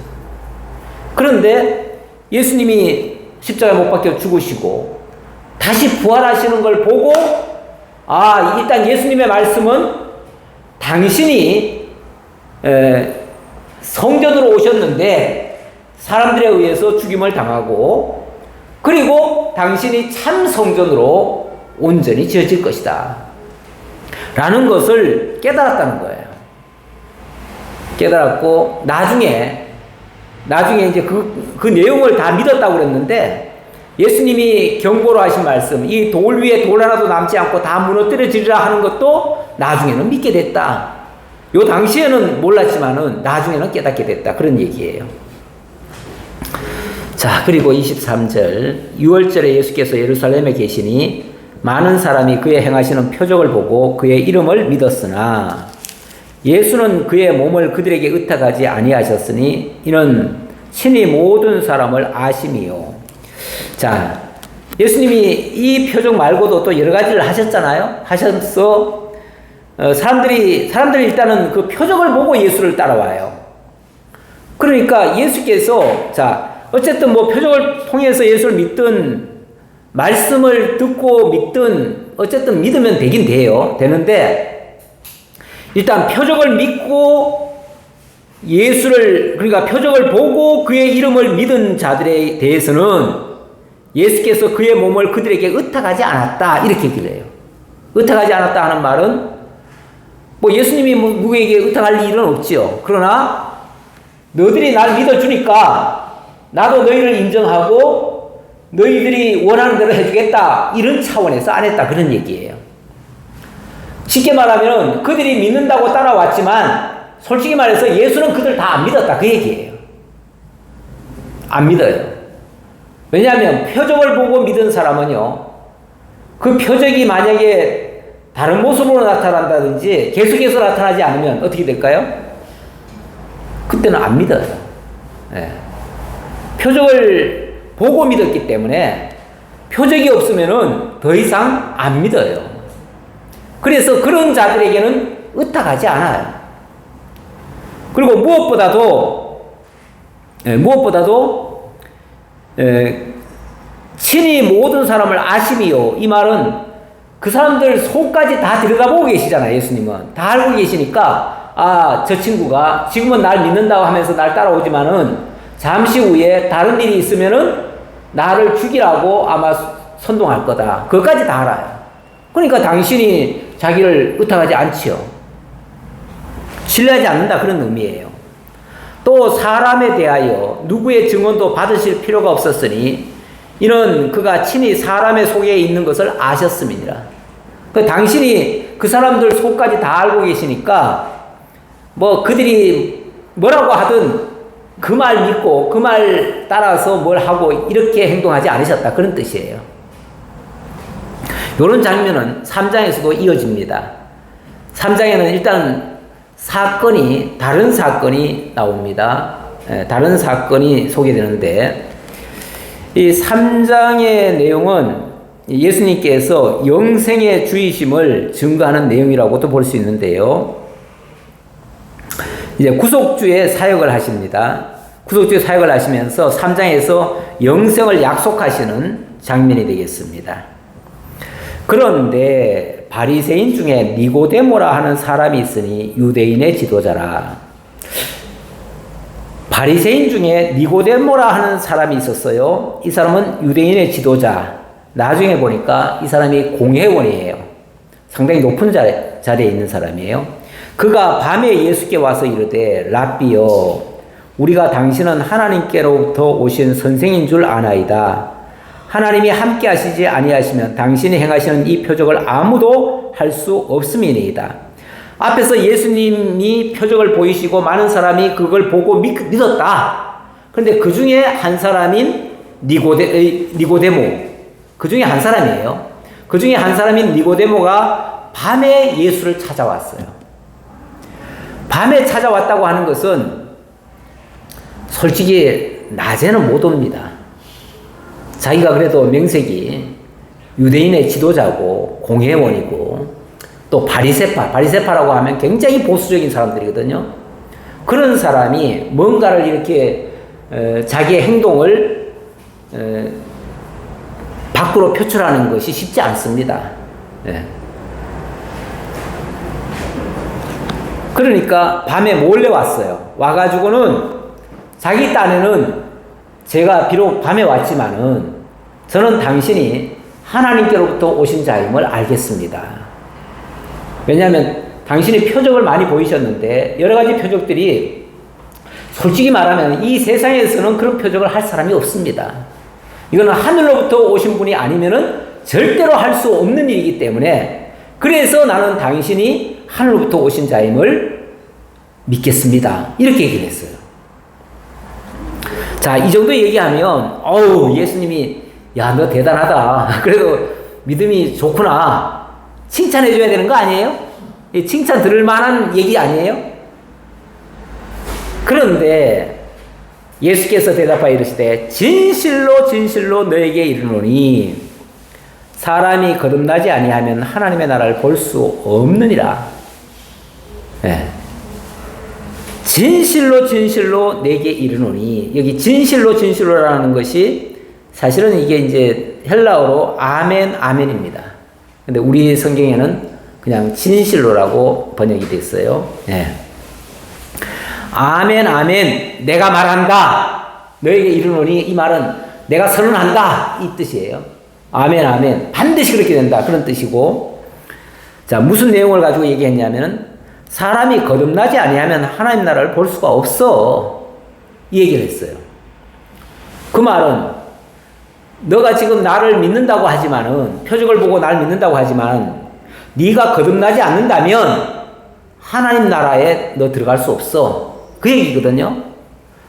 그런데 예수님이 십자가에 못 박혀 죽으시고 다시 부활하시는 걸 보고, 일단 예수님의 말씀은 당신이 성전으로 오셨는데 사람들에 의해서 죽임을 당하고, 그리고 당신이 참 성전으로 온전히 지어질 것이다 라는 것을 깨달았다는 거예요. 깨달았고 나중에 이제 그 내용을 다 믿었다고 그랬는데, 예수님이 경고로 하신 말씀, 이 돌 위에 돌 하나도 남지 않고 다 무너뜨려지리라 하는 것도 나중에는 믿게 됐다. 요 당시에는 몰랐지만은 나중에는 깨닫게 됐다. 그런 얘기예요. 자, 그리고 23절, 6월절에 예수께서 예루살렘에 계시니 많은 사람이 그의 행하시는 표적을 보고 그의 이름을 믿었으나 예수는 그의 몸을 그들에게 의탁하지 아니하셨으니 이는 친히 모든 사람을 아심이요. 자, 예수님이 이 표적 말고도 또 여러 가지를 하셨잖아요. 하셔서 사람들이 일단은 그 표적을 보고 예수를 따라와요. 그러니까 예수께서 어쨌든 뭐 표적을 통해서 예수를 믿든 말씀을 듣고 믿든 어쨌든 믿으면 되긴 되는데 일단 표적을 믿고 예수를, 그러니까 표적을 보고 그의 이름을 믿은 자들에 대해서는 예수께서 그의 몸을 그들에게 의탁하지 않았다, 이렇게 얘기를 해요. 의탁하지 않았다 하는 말은 뭐 예수님이 누구에게 의탁할 일은 없지요. 그러나 너희들이 날 믿어주니까 나도 너희를 인정하고 너희들이 원하는 대로 해주겠다, 이런 차원에서 안 했다, 그런 얘기예요. 쉽게 말하면 그들이 믿는다고 따라왔지만 솔직히 말해서 예수는 그들 다 안 믿었다, 그 얘기예요. 안 믿어요. 왜냐하면 표적을 보고 믿은 사람은요, 그 표적이 만약에 다른 모습으로 나타난다든지 계속해서 나타나지 않으면 어떻게 될까요? 그때는 안 믿어요. 네. 표적을 보고 믿었기 때문에 표적이 없으면은 더 이상 안 믿어요. 그래서 그런 자들에게는 의탁하지 않아요. 그리고 무엇보다도 친히 모든 사람을 아심이요. 이 말은 그 사람들 속까지 다 들여다보고 계시잖아요. 예수님은 다 알고 계시니까 저 친구가 지금은 날 믿는다고 하면서 날 따라오지만은 잠시 후에 다른 일이 있으면은 나를 죽이라고 아마 선동할 거다. 그것까지 다 알아요. 그러니까 당신이 자기를 의탁하지 않지요. 신뢰하지 않는다, 그런 의미예요. 또 사람에 대하여 누구의 증언도 받으실 필요가 없었으니 이는 그가 친히 사람의 속에 있는 것을 아셨음이니라. 당신이 그 사람들 속까지 다 알고 계시니까 뭐 그들이 뭐라고 하든 그 말 믿고 그 말 따라서 뭘 하고 이렇게 행동하지 않으셨다, 그런 뜻이에요. 이런 장면은 3장에서도 이어집니다. 3장에는 일단 다른 사건이 나옵니다. 다른 사건이 소개되는데, 이 3장의 내용은 예수님께서 영생의 주이심을 증거하는 내용이라고도 볼 수 있는데요. 이제 구속주의 사역을 하십니다. 구속주의 사역을 하시면서 3장에서 영생을 약속하시는 장면이 되겠습니다. 그런데 바리새인 중에 니고데모라 하는 사람이 있으니 유대인의 지도자라. 바리새인 중에 니고데모라 하는 사람이 있었어요. 이 사람은 유대인의 지도자. 나중에 보니까 이 사람이 공회원이에요. 상당히 높은 자리에 있는 사람이에요. 그가 밤에 예수께 와서 이르되 랍비여, 우리가 당신은 하나님께로부터 오신 선생인 줄 아나이다. 하나님이 함께 하시지 아니하시면 당신이 행하시는 이 표적을 아무도 할 수 없음이니이다. 앞에서 예수님이 표적을 보이시고 많은 사람이 그걸 보고 믿었다. 그런데 그 중에 한 사람인 니고데모, 그 중에 한 사람이에요. 그 중에 한 사람인 니고데모가 밤에 예수를 찾아왔어요. 밤에 찾아왔다고 하는 것은 솔직히 낮에는 못 옵니다. 자기가 그래도 명색이 유대인의 지도자고 공회원이고 또 바리새파라고 하면 굉장히 보수적인 사람들이거든요. 그런 사람이 뭔가를 이렇게 자기의 행동을 밖으로 표출하는 것이 쉽지 않습니다. 그러니까 밤에 몰래 왔어요. 와가지고는 자기 딴에는 제가 비록 밤에 왔지만은 저는 당신이 하나님께로부터 오신 자임을 알겠습니다. 왜냐하면 당신이 표적을 많이 보이셨는데 여러 가지 표적들이 솔직히 말하면 이 세상에서는 그런 표적을 할 사람이 없습니다. 이거는 하늘로부터 오신 분이 아니면은 절대로 할 수 없는 일이기 때문에 그래서 나는 당신이 하늘로부터 오신 자임을 믿겠습니다. 이렇게 얘기를 했어요. 자, 이 정도 얘기하면 예수님이 야, 너 대단하다. 그래도 믿음이 좋구나. 칭찬해줘야 되는 거 아니에요? 칭찬 들을 만한 얘기 아니에요? 그런데 예수께서 대답하여 이르시되 진실로 진실로 너에게 이르노니 사람이 거듭나지 아니하면 하나님의 나라를 볼 수 없느니라. 예. 진실로 진실로 내게 이르노니, 여기 진실로 진실로라는 것이 사실은 이게 이제 헬라어로 아멘 아멘입니다. 근데 우리 성경에는 그냥 진실로라고 번역이 됐어요. 예. 아멘 아멘 내가 말한다 너에게 이르노니, 이 말은 내가 선언한다 이 뜻이에요. 아멘 아멘 반드시 그렇게 된다 그런 뜻이고, 자 무슨 내용을 가지고 얘기했냐면 사람이 거듭나지 아니하면 하나님 나라를 볼 수가 없어 이 얘기를 했어요. 그 말은 너가 지금 나를 믿는다고 하지만은, 표적을 보고 나를 믿는다고 하지만 네가 거듭나지 않는다면 하나님 나라에 너 들어갈 수 없어 그 얘기거든요.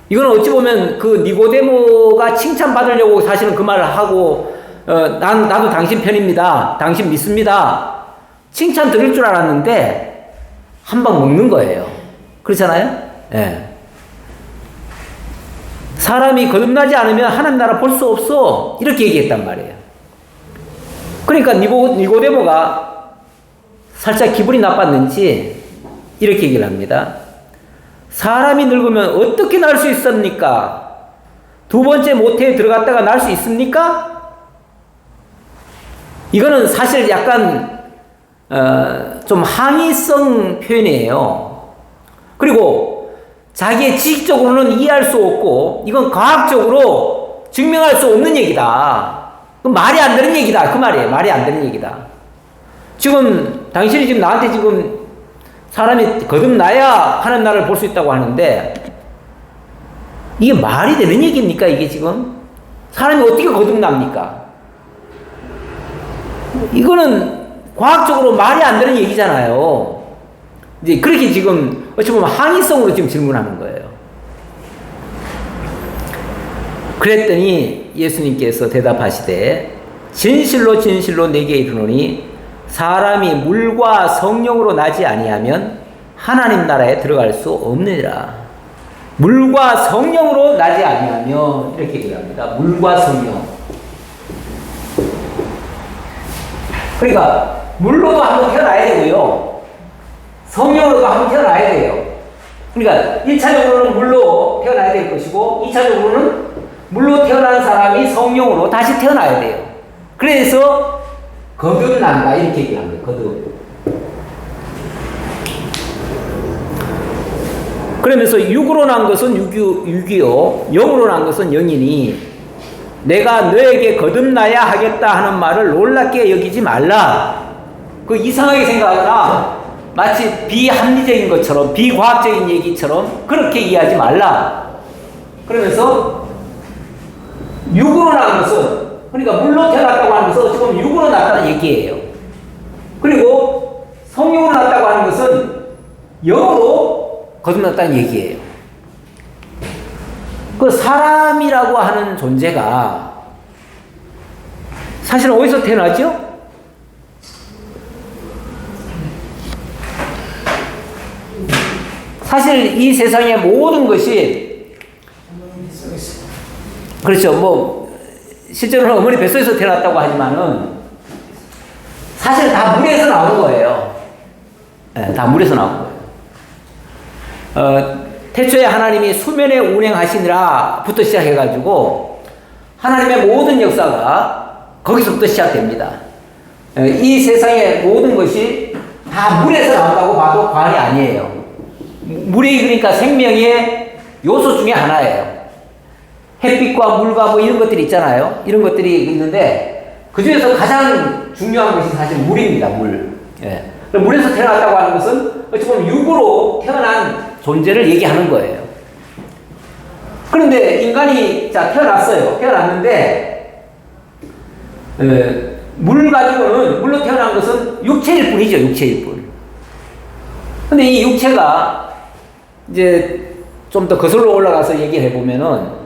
이건 어찌 보면 그 니고데모가 칭찬받으려고 사실은 그 말을 하고 나도 당신 편입니다, 당신 믿습니다, 칭찬 들을 줄 알았는데 한 방 먹는 거예요. 그렇잖아요? 예. 사람이 거듭나지 않으면 하나님 나라 볼 수 없어 이렇게 얘기했단 말이에요. 그러니까 니고데모가 살짝 기분이 나빴는지 이렇게 얘기를 합니다. 사람이 늙으면 어떻게 날 수 있습니까? 두 번째 모태에 들어갔다가 날 수 있습니까? 이거는 사실 약간 좀 항의성 표현이에요. 그리고 자기의 지식적으로는 이해할 수 없고 이건 과학적으로 증명할 수 없는 얘기다. 그럼 말이 안 되는 얘기다 그 말이에요. 말이 안 되는 얘기다. 지금 당신이 지금 나한테 지금 사람이 거듭나야 하나님 나라를 볼 수 있다고 하는데 이게 말이 되는 얘기입니까? 이게 지금 사람이 어떻게 거듭납니까? 이거는 과학적으로 말이 안 되는 얘기잖아요. 이제 그렇게 지금 어찌 보면 항의성으로 지금 질문하는 거예요. 그랬더니 예수님께서 대답하시되 진실로 진실로 내게 이르노니 사람이 물과 성령으로 나지 아니하면 하나님 나라에 들어갈 수 없느니라. 물과 성령으로 나지 아니하면 이렇게 얘기합니다. 물과 성령. 그러니까 물로도 한번 태어나야 되고요, 성령으로도 한번 태어나야 돼요. 그러니까 1차적으로는 물로 태어나야 될 것이고 2차적으로는 물로 태어난 사람이 성령으로 다시 태어나야 돼요. 그래서 거듭난다 이렇게 얘기합니다. 거듭. 그러면서 육으로 난 것은 육이요 영으로 난 것은 영이니 내가 너에게 거듭나야 하겠다 하는 말을 놀랍게 여기지 말라. 그 이상하게 생각하거나 마치 비합리적인 것처럼 비과학적인 얘기처럼 그렇게 이해하지 말라. 그러면서 육으로 난 것은, 그러니까 물로 태어났다고 하는 것은 어찌 보면 육으로 났다는 얘기예요. 그리고 성령으로 났다고 하는 것은 영으로 거듭났다는 얘기예요. 그 사람이라고 하는 존재가 사실은 어디서 태어나죠? 사실 이 세상의 모든 것이, 그렇죠, 뭐 실제로는 어머니 뱃속에서 태어났다고 하지만은 사실 다 물에서 나온 거예요. 네, 다 물에서 나온 거예요. 태초에 하나님이 수면에 운행하시니라부터 시작해가지고 하나님의 모든 역사가 거기서부터 시작됩니다. 이 세상의 모든 것이 다 물에서 나온다고 봐도 과언이 아니에요. 물이 그러니까 생명의 요소 중에 하나예요. 햇빛과 물과 뭐 이런 것들이 있잖아요. 이런 것들이 있는데 그 중에서 가장 중요한 것이 사실 물입니다. 물. 예. 물에서 태어났다고 하는 것은 어찌 보면 육으로 태어난 존재를 얘기하는 거예요. 그런데 인간이 자 태어났어요. 태어났는데 물 가지고는, 물로 태어난 것은 육체일 뿐이죠. 육체일 뿐. 근데 이 육체가 이제 좀 더 거슬러 올라가서 얘기를 해보면은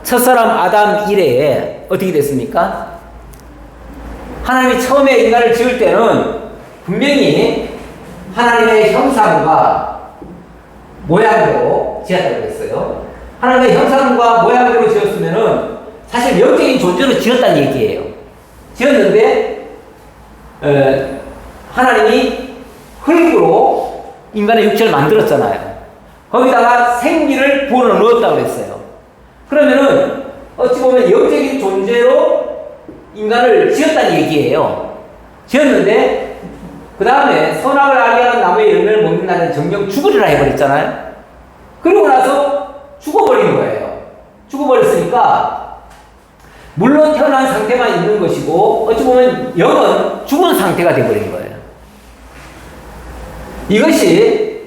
첫사람 아담 이래에 어떻게 됐습니까? 하나님이 처음에 인간을 지을 때는 분명히 하나님의 형상과 모양대로 지었다고 했어요. 하나님의 형상과 모양대로 지었으면은 사실 영적인 존재로 지었다는 얘기예요. 지었는데 하나님이 흙으로 인간의 육체를 만들었잖아요. 거기다가 생기를 불어 넣었다고 그랬어요. 그러면은 어찌 보면 영적인 존재로 인간을 지었다는 얘기예요. 지었는데 그 다음에 선악을 알게 하는 나무의 열매를 먹는 날은 정령 죽으리라 해버렸잖아요. 그리고 나서 죽어버린 거예요. 죽어버렸으니까 물론 태어난 상태만 있는 것이고 어찌 보면 영은 죽은 상태가 되어버린 거예요. 이것이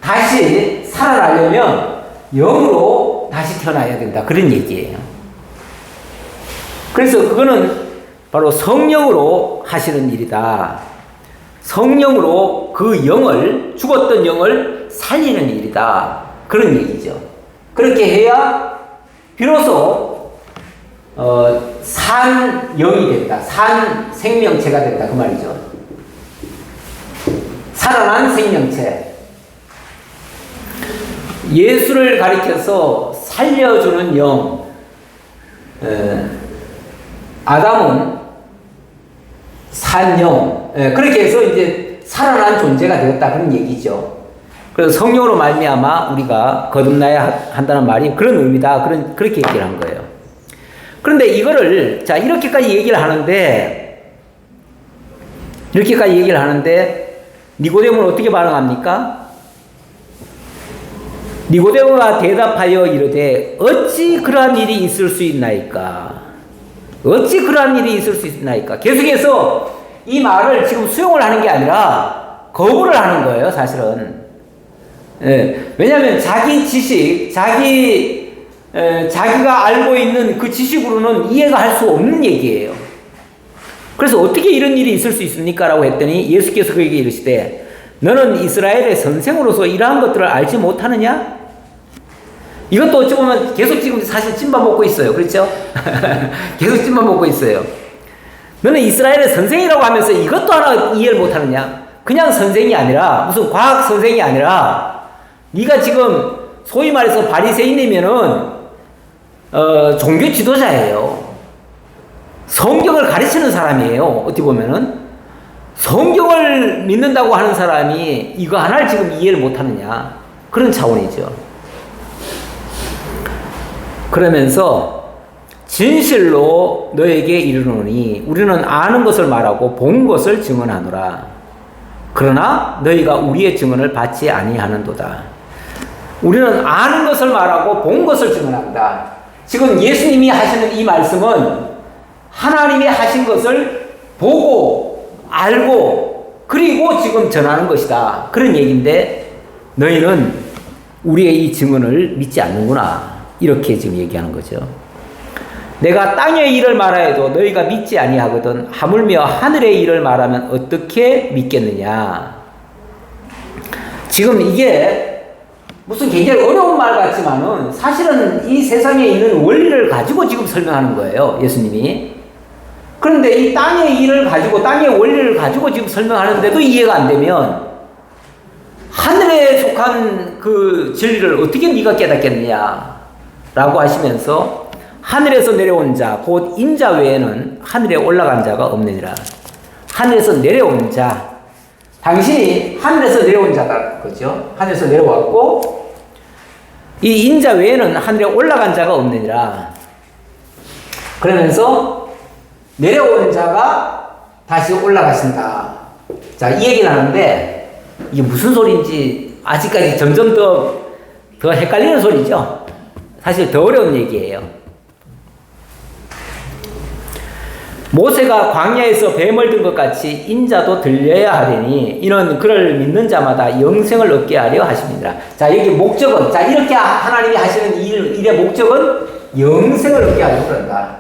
다시 살아나려면 영으로 다시 태어나야 된다. 그런 얘기예요. 그래서 그거는 바로 성령으로 하시는 일이다. 성령으로 그 영을, 죽었던 영을 살리는 일이다. 그런 얘기죠. 그렇게 해야 비로소 산 영이 된다. 산 생명체가 된다. 그 말이죠. 살아난 생명체. 예수를 가리켜서 살려주는 영. 아담은 산영. 그렇게 해서 이제 살아난 존재가 되었다. 그런 얘기죠. 그래서 성령으로 말미암아 우리가 거듭나야 한다는 말이 그런 의미다. 그렇게 얘기를 한 거예요. 그런데 이거를, 자, 이렇게까지 얘기를 하는데, 니고데모는 어떻게 반응합니까? 니고데모가 대답하여 이르되 어찌 그러한 일이 있을 수 있나이까? 어찌 그러한 일이 있을 수 있나이까? 계속해서 이 말을 지금 수용을 하는 게 아니라 거부를 하는 거예요, 사실은. 왜냐하면 자기 지식, 자기가 알고 있는 그 지식으로는 이해가 할 수 없는 얘기예요. 그래서 어떻게 이런 일이 있을 수 있습니까? 라고 했더니 예수께서 그에게 이르시되 너는 이스라엘의 선생으로서 이러한 것들을 알지 못하느냐? 이것도 어찌 보면 계속 지금 사실 찐밥 먹고 있어요. 그렇죠? 계속 찐밥 먹고 있어요. 너는 이스라엘의 선생이라고 하면서 이것도 하나 이해를 못하느냐? 그냥 선생이 아니라, 무슨 과학 선생이 아니라, 네가 지금 소위 말해서 바리새인이면은 종교 지도자예요. 성경을 가르치는 사람이에요. 어떻게 보면은 성경을 믿는다고 하는 사람이 이거 하나를 지금 이해를 못하느냐, 그런 차원이죠. 그러면서 진실로 너에게 이르노니 우리는 아는 것을 말하고 본 것을 증언하노라. 그러나 너희가 우리의 증언을 받지 아니하는도다. 우리는 아는 것을 말하고 본 것을 증언한다. 지금 예수님이 하시는 이 말씀은 하나님이 하신 것을 보고 알고 그리고 지금 전하는 것이다. 그런 얘기인데 너희는 우리의 이 증언을 믿지 않는구나. 이렇게 지금 얘기하는 거죠. 내가 땅의 일을 말하여도 너희가 믿지 아니하거든 하물며 하늘의 일을 말하면 어떻게 믿겠느냐. 지금 이게 무슨 굉장히 어려운 말 같지만은 사실은 이 세상에 있는 원리를 가지고 지금 설명하는 거예요, 예수님이. 그런데 이 땅의 일을 가지고, 땅의 원리를 가지고 지금 설명하는데도 이해가 안 되면 하늘에 속한 그 진리를 어떻게 네가 깨닫겠느냐 라고 하시면서 하늘에서 내려온 자, 곧 인자 외에는 하늘에 올라간 자가 없느니라. 하늘에서 내려온 자, 당신이 하늘에서 내려온 자다, 그죠? 하늘에서 내려왔고 이 인자 외에는 하늘에 올라간 자가 없느니라. 그러면서 내려온 자가 다시 올라가신다. 자, 이 얘기를 하는데 이게 무슨 소리인지 아직까지 점점 더 헷갈리는 소리죠. 사실 더 어려운 얘기예요. 모세가 광야에서 뱀을 든 것 같이 인자도 들려야 하리니 이는 그를 믿는 자마다 영생을 얻게 하려 하십니다. 자, 여기 목적은, 자, 이렇게 하나님이 하시는 일의 목적은 영생을 얻게 하려고 그런다.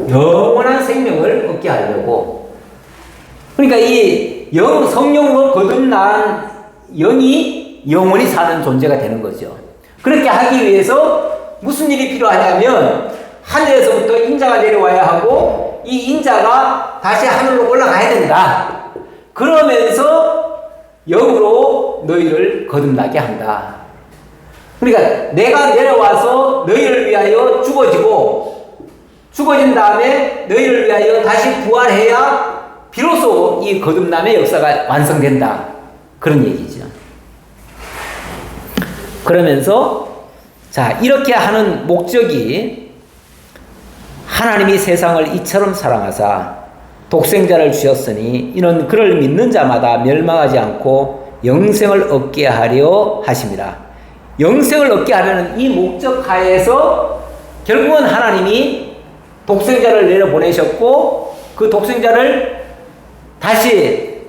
영원한 생명을 얻게 하려고. 그러니까 이 성령으로 거듭난 영이 영원히 사는 존재가 되는 거죠. 그렇게 하기 위해서 무슨 일이 필요하냐면 하늘에서부터 인자가 내려와야 하고 이 인자가 다시 하늘로 올라가야 된다. 그러면서 영으로 너희를 거듭나게 한다. 그러니까 내가 내려와서 너희를 위하여 죽어진 다음에 너희를 위하여 다시 부활해야 비로소 이 거듭남의 역사가 완성된다. 그런 얘기죠. 그러면서 자, 이렇게 하는 목적이 하나님이 세상을 이처럼 사랑하사 독생자를 주셨으니 이는 그를 믿는 자마다 멸망하지 않고 영생을 얻게 하려 하심이라. 영생을 얻게 하려는 이 목적 하에서 결국은 하나님이 독생자를 내려보내셨고 그 독생자를 다시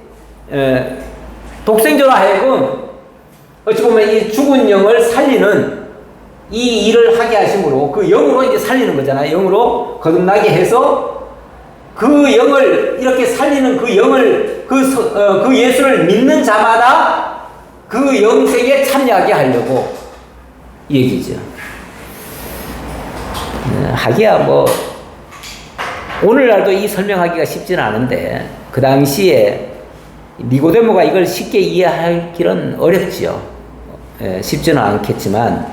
독생자로 하여금 어찌 보면 이 죽은 영을 살리는 이 일을 하게 하심으로 그 영으로 이제 살리는 거잖아요. 영으로 거듭나게 해서 그 영을 이렇게 살리는 그 영을 그 예수를 믿는 자마다 그 영생에 참여하게 하려고 이 얘기죠. 하기야 뭐 오늘날도 이 설명하기가 쉽지는 않은데 그 당시에 니고데모가 이걸 쉽게 이해하기는 어렵지요. 쉽지는 않겠지만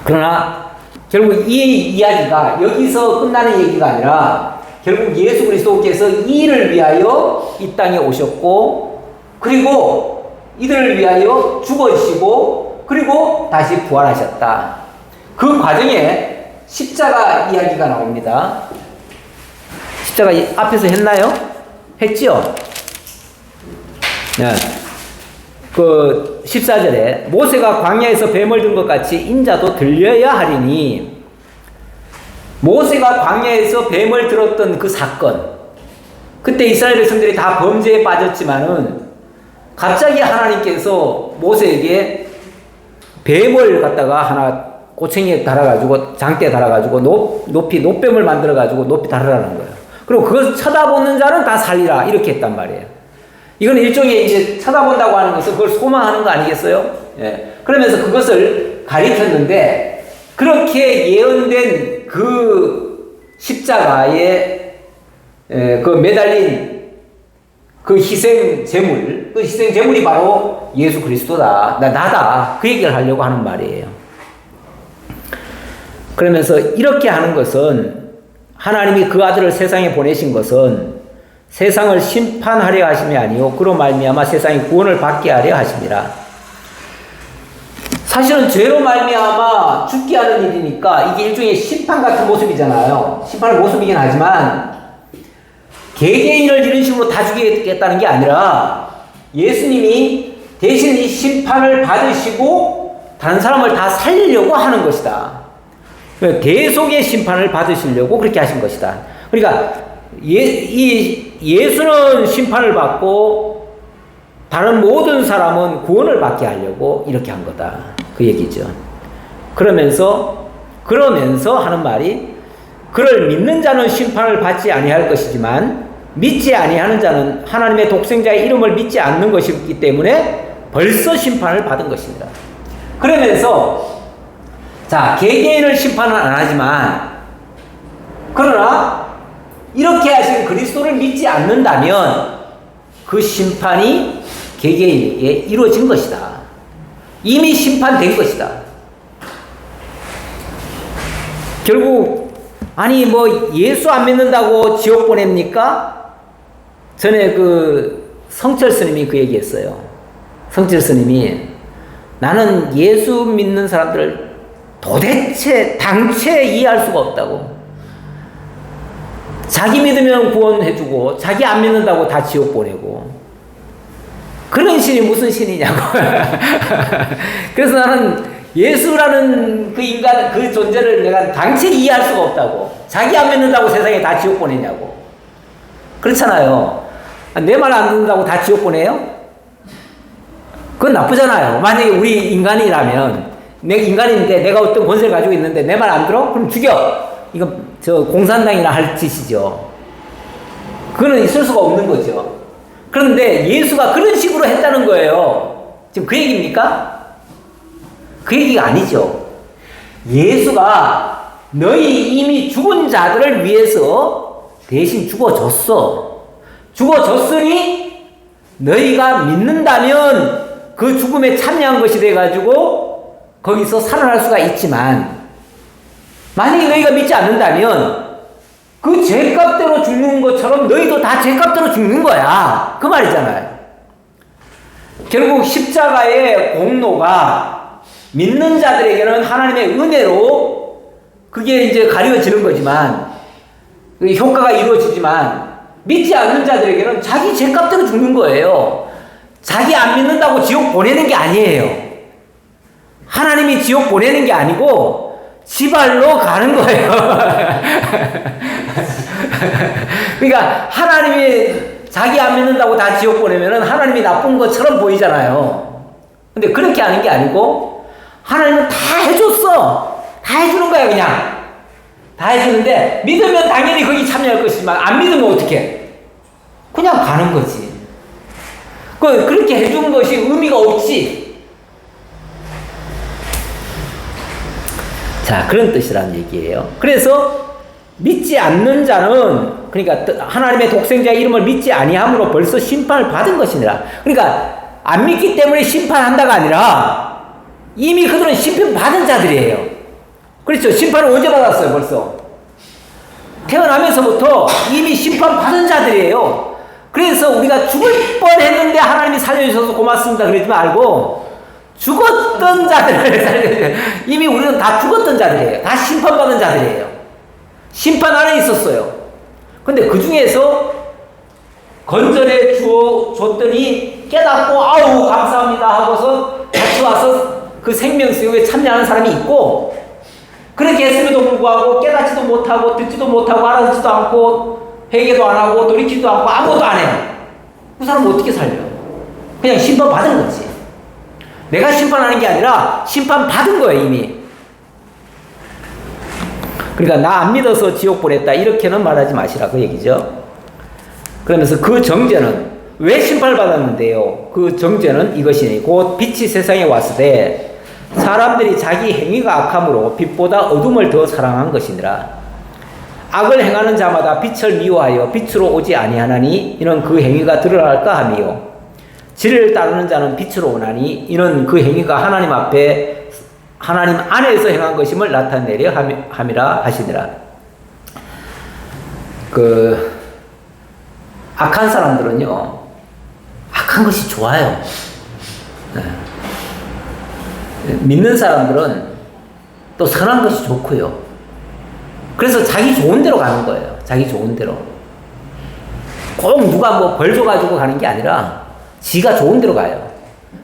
그러나 결국 이 이야기가 여기서 끝나는 얘기가 아니라 결국 예수 그리스도께서 이 일을 위하여 이 땅에 오셨고 그리고 이들을 위하여 죽으시고 그리고 다시 부활하셨다. 그 과정에 십자가 이야기가 나옵니다. 십자가 앞에서 했나요? 했지요? 네. 그 14절에 모세가 광야에서 뱀을 든 것 같이 인자도 들려야 하리니 모세가 광야에서 뱀을 들었던 그 사건 그때 이스라엘 백성들이 다 범죄에 빠졌지만은 갑자기 하나님께서 모세에게 뱀을 갖다가 하나 꼬챙이에 달아가지고 장대에 달아가지고 높이 높뱀을 만들어가지고 높이 달으라는 거예요. 그리고 그걸 쳐다보는 자는 다 살리라 이렇게 했단 말이에요. 이건 일종의 이제 쳐다본다고 하는 것은 그걸 소망하는 거 아니겠어요? 예. 그러면서 그것을 가리켰는데 그렇게 예언된 그 십자가에 그 매달린 그 희생 제물, 그 희생 제물이 바로 예수 그리스도다, 나다 그 얘기를 하려고 하는 말이에요. 그러면서 이렇게 하는 것은 하나님이 그 아들을 세상에 보내신 것은 세상을 심판하려 하심이 아니요 그로 말미암아 세상이 구원을 받게 하려 하심이라. 사실은 죄로 말미암아 죽게 하는 일이니까 이게 일종의 심판 같은 모습이잖아요. 심판의 모습이긴 하지만 개개인을 이런 식으로 다 죽이겠다는 게 아니라 예수님이 대신 이 심판을 받으시고 다른 사람을 다 살리려고 하는 것이다. 대속의 심판을 받으시려고 그렇게 하신 것이다. 그러니까 예수는 심판을 받고 다른 모든 사람은 구원을 받게 하려고 이렇게 한 거다. 그 얘기죠. 그러면서 하는 말이 그를 믿는 자는 심판을 받지 아니할 것이지만 믿지 아니하는 자는 하나님의 독생자의 이름을 믿지 않는 것이기 때문에 벌써 심판을 받은 것입니다. 그러면서 자, 개개인을 심판은 안 하지만 그러나 이렇게 하신 그리스도를 믿지 않는다면 그 심판이 개개인에게 이루어진 것이다. 이미 심판된 것이다. 결국 아니 뭐 예수 안 믿는다고 지옥 보냅니까? 전에 그 성철 스님이 그 얘기했어요. 성철 스님이 나는 예수 믿는 사람들을 도대체 당최 이해할 수가 없다고. 자기 믿으면 구원해주고 자기 안 믿는다고 다 지옥 보내고 그런 신이 무슨 신이냐고. 그래서 나는 예수라는 그 인간 그 존재를 내가 당최 이해할 수가 없다고. 자기 안 믿는다고 세상에 다 지옥 보내냐고. 그렇잖아요. 내 말 안 듣는다고 다 지옥 보내요? 그건 나쁘잖아요. 만약에 우리 인간이라면 내가 인간인데 내가 어떤 권세를 가지고 있는데 내 말 안 들어? 그럼 죽여. 이건 저 공산당이나 할 짓이죠. 그거는 있을 수가 없는 거죠. 그런데 예수가 그런 식으로 했다는 거예요. 지금 그 얘기입니까? 그 얘기가 아니죠. 예수가 너희 이미 죽은 자들을 위해서 대신 죽어줬어. 죽어줬으니 너희가 믿는다면 그 죽음에 참여한 것이 돼가지고 거기서 살아날 수가 있지만 만약에 너희가 믿지 않는다면 그 죄값대로 죽는 것처럼 너희도 다 죄값대로 죽는 거야. 그 말이잖아요. 결국 십자가의 공로가 믿는 자들에게는 하나님의 은혜로 그게 이제 가려지는 거지만, 그 효과가 이루어지지만, 믿지 않는 자들에게는 자기 죄값대로 죽는 거예요. 자기 안 믿는다고 지옥 보내는 게 아니에요. 하나님이 지옥 보내는 게 아니고 지발로 가는 거예요. 그러니까 하나님이 자기 안 믿는다고 다 지옥 보내면은 하나님이 나쁜 것처럼 보이잖아요. 근데 그렇게 하는 게 아니고 하나님은 다 해줬어. 다 해주는 거야 그냥. 다 해주는데 믿으면 당연히 거기 참여할 것이지만 안 믿으면 어떡해? 그냥 가는 거지. 그렇게 해준 것이 의미가 없지. 자, 그런 뜻이라는 얘기예요. 그래서 믿지 않는 자는, 그러니까 하나님의 독생자의 이름을 믿지 아니함으로 벌써 심판을 받은 것이니라. 그러니까 안 믿기 때문에 심판한다가 아니라 이미 그들은 심판 받은 자들이에요. 그렇죠. 심판을 언제 받았어요? 벌써 태어나면서부터 이미 심판 받은 자들이에요. 그래서 우리가 죽을 뻔했는데 하나님이 살려주셔서 고맙습니다 그러지 말고 죽었던 자들을 살려주세요. 이미 우리는 다 죽었던 자들이에요. 다 심판받은 자들이에요. 심판 안에 있었어요. 근데 그 중에서 건전해 줬더니 깨닫고 아우 감사합니다 하고서 같이 와서 그 생명수용에 참여하는 사람이 있고, 그렇게 했음에도 불구하고 깨닫지도 못하고 듣지도 못하고 알아듣지도 않고 회개도 안 하고 돌이키지도 않고 아무것도 안 해요. 그 사람은 어떻게 살려? 그냥 심판받은 거지. 내가 심판하는 게 아니라 심판받은 거예요 이미. 그러니까 나 안 믿어서 지옥 보냈다 이렇게는 말하지 마시라 그 얘기죠. 그러면서 그 정죄는 왜 심판을 받았는데요? 그 정죄는 이것이니 곧 빛이 세상에 왔을 때 사람들이 자기 행위가 악함으로 빛보다 어둠을 더 사랑한 것이니라. 악을 행하는 자마다 빛을 미워하여 빛으로 오지 아니하나니 이는 그 행위가 드러날까 함이요. 진리를 따르는 자는 빛으로 오나니 이는 그 행위가 하나님 앞에 하나님 안에서 행한 것임을 나타내려 함이라 하시니라. 그 악한 사람들은요, 악한 것이 좋아요. 네. 믿는 사람들은 또 선한 것이 좋고요. 그래서 자기 좋은 대로 가는 거예요. 자기 좋은 대로. 꼭 누가 뭐 벌 줘가지고 가는 게 아니라 지가 좋은 대로 가요.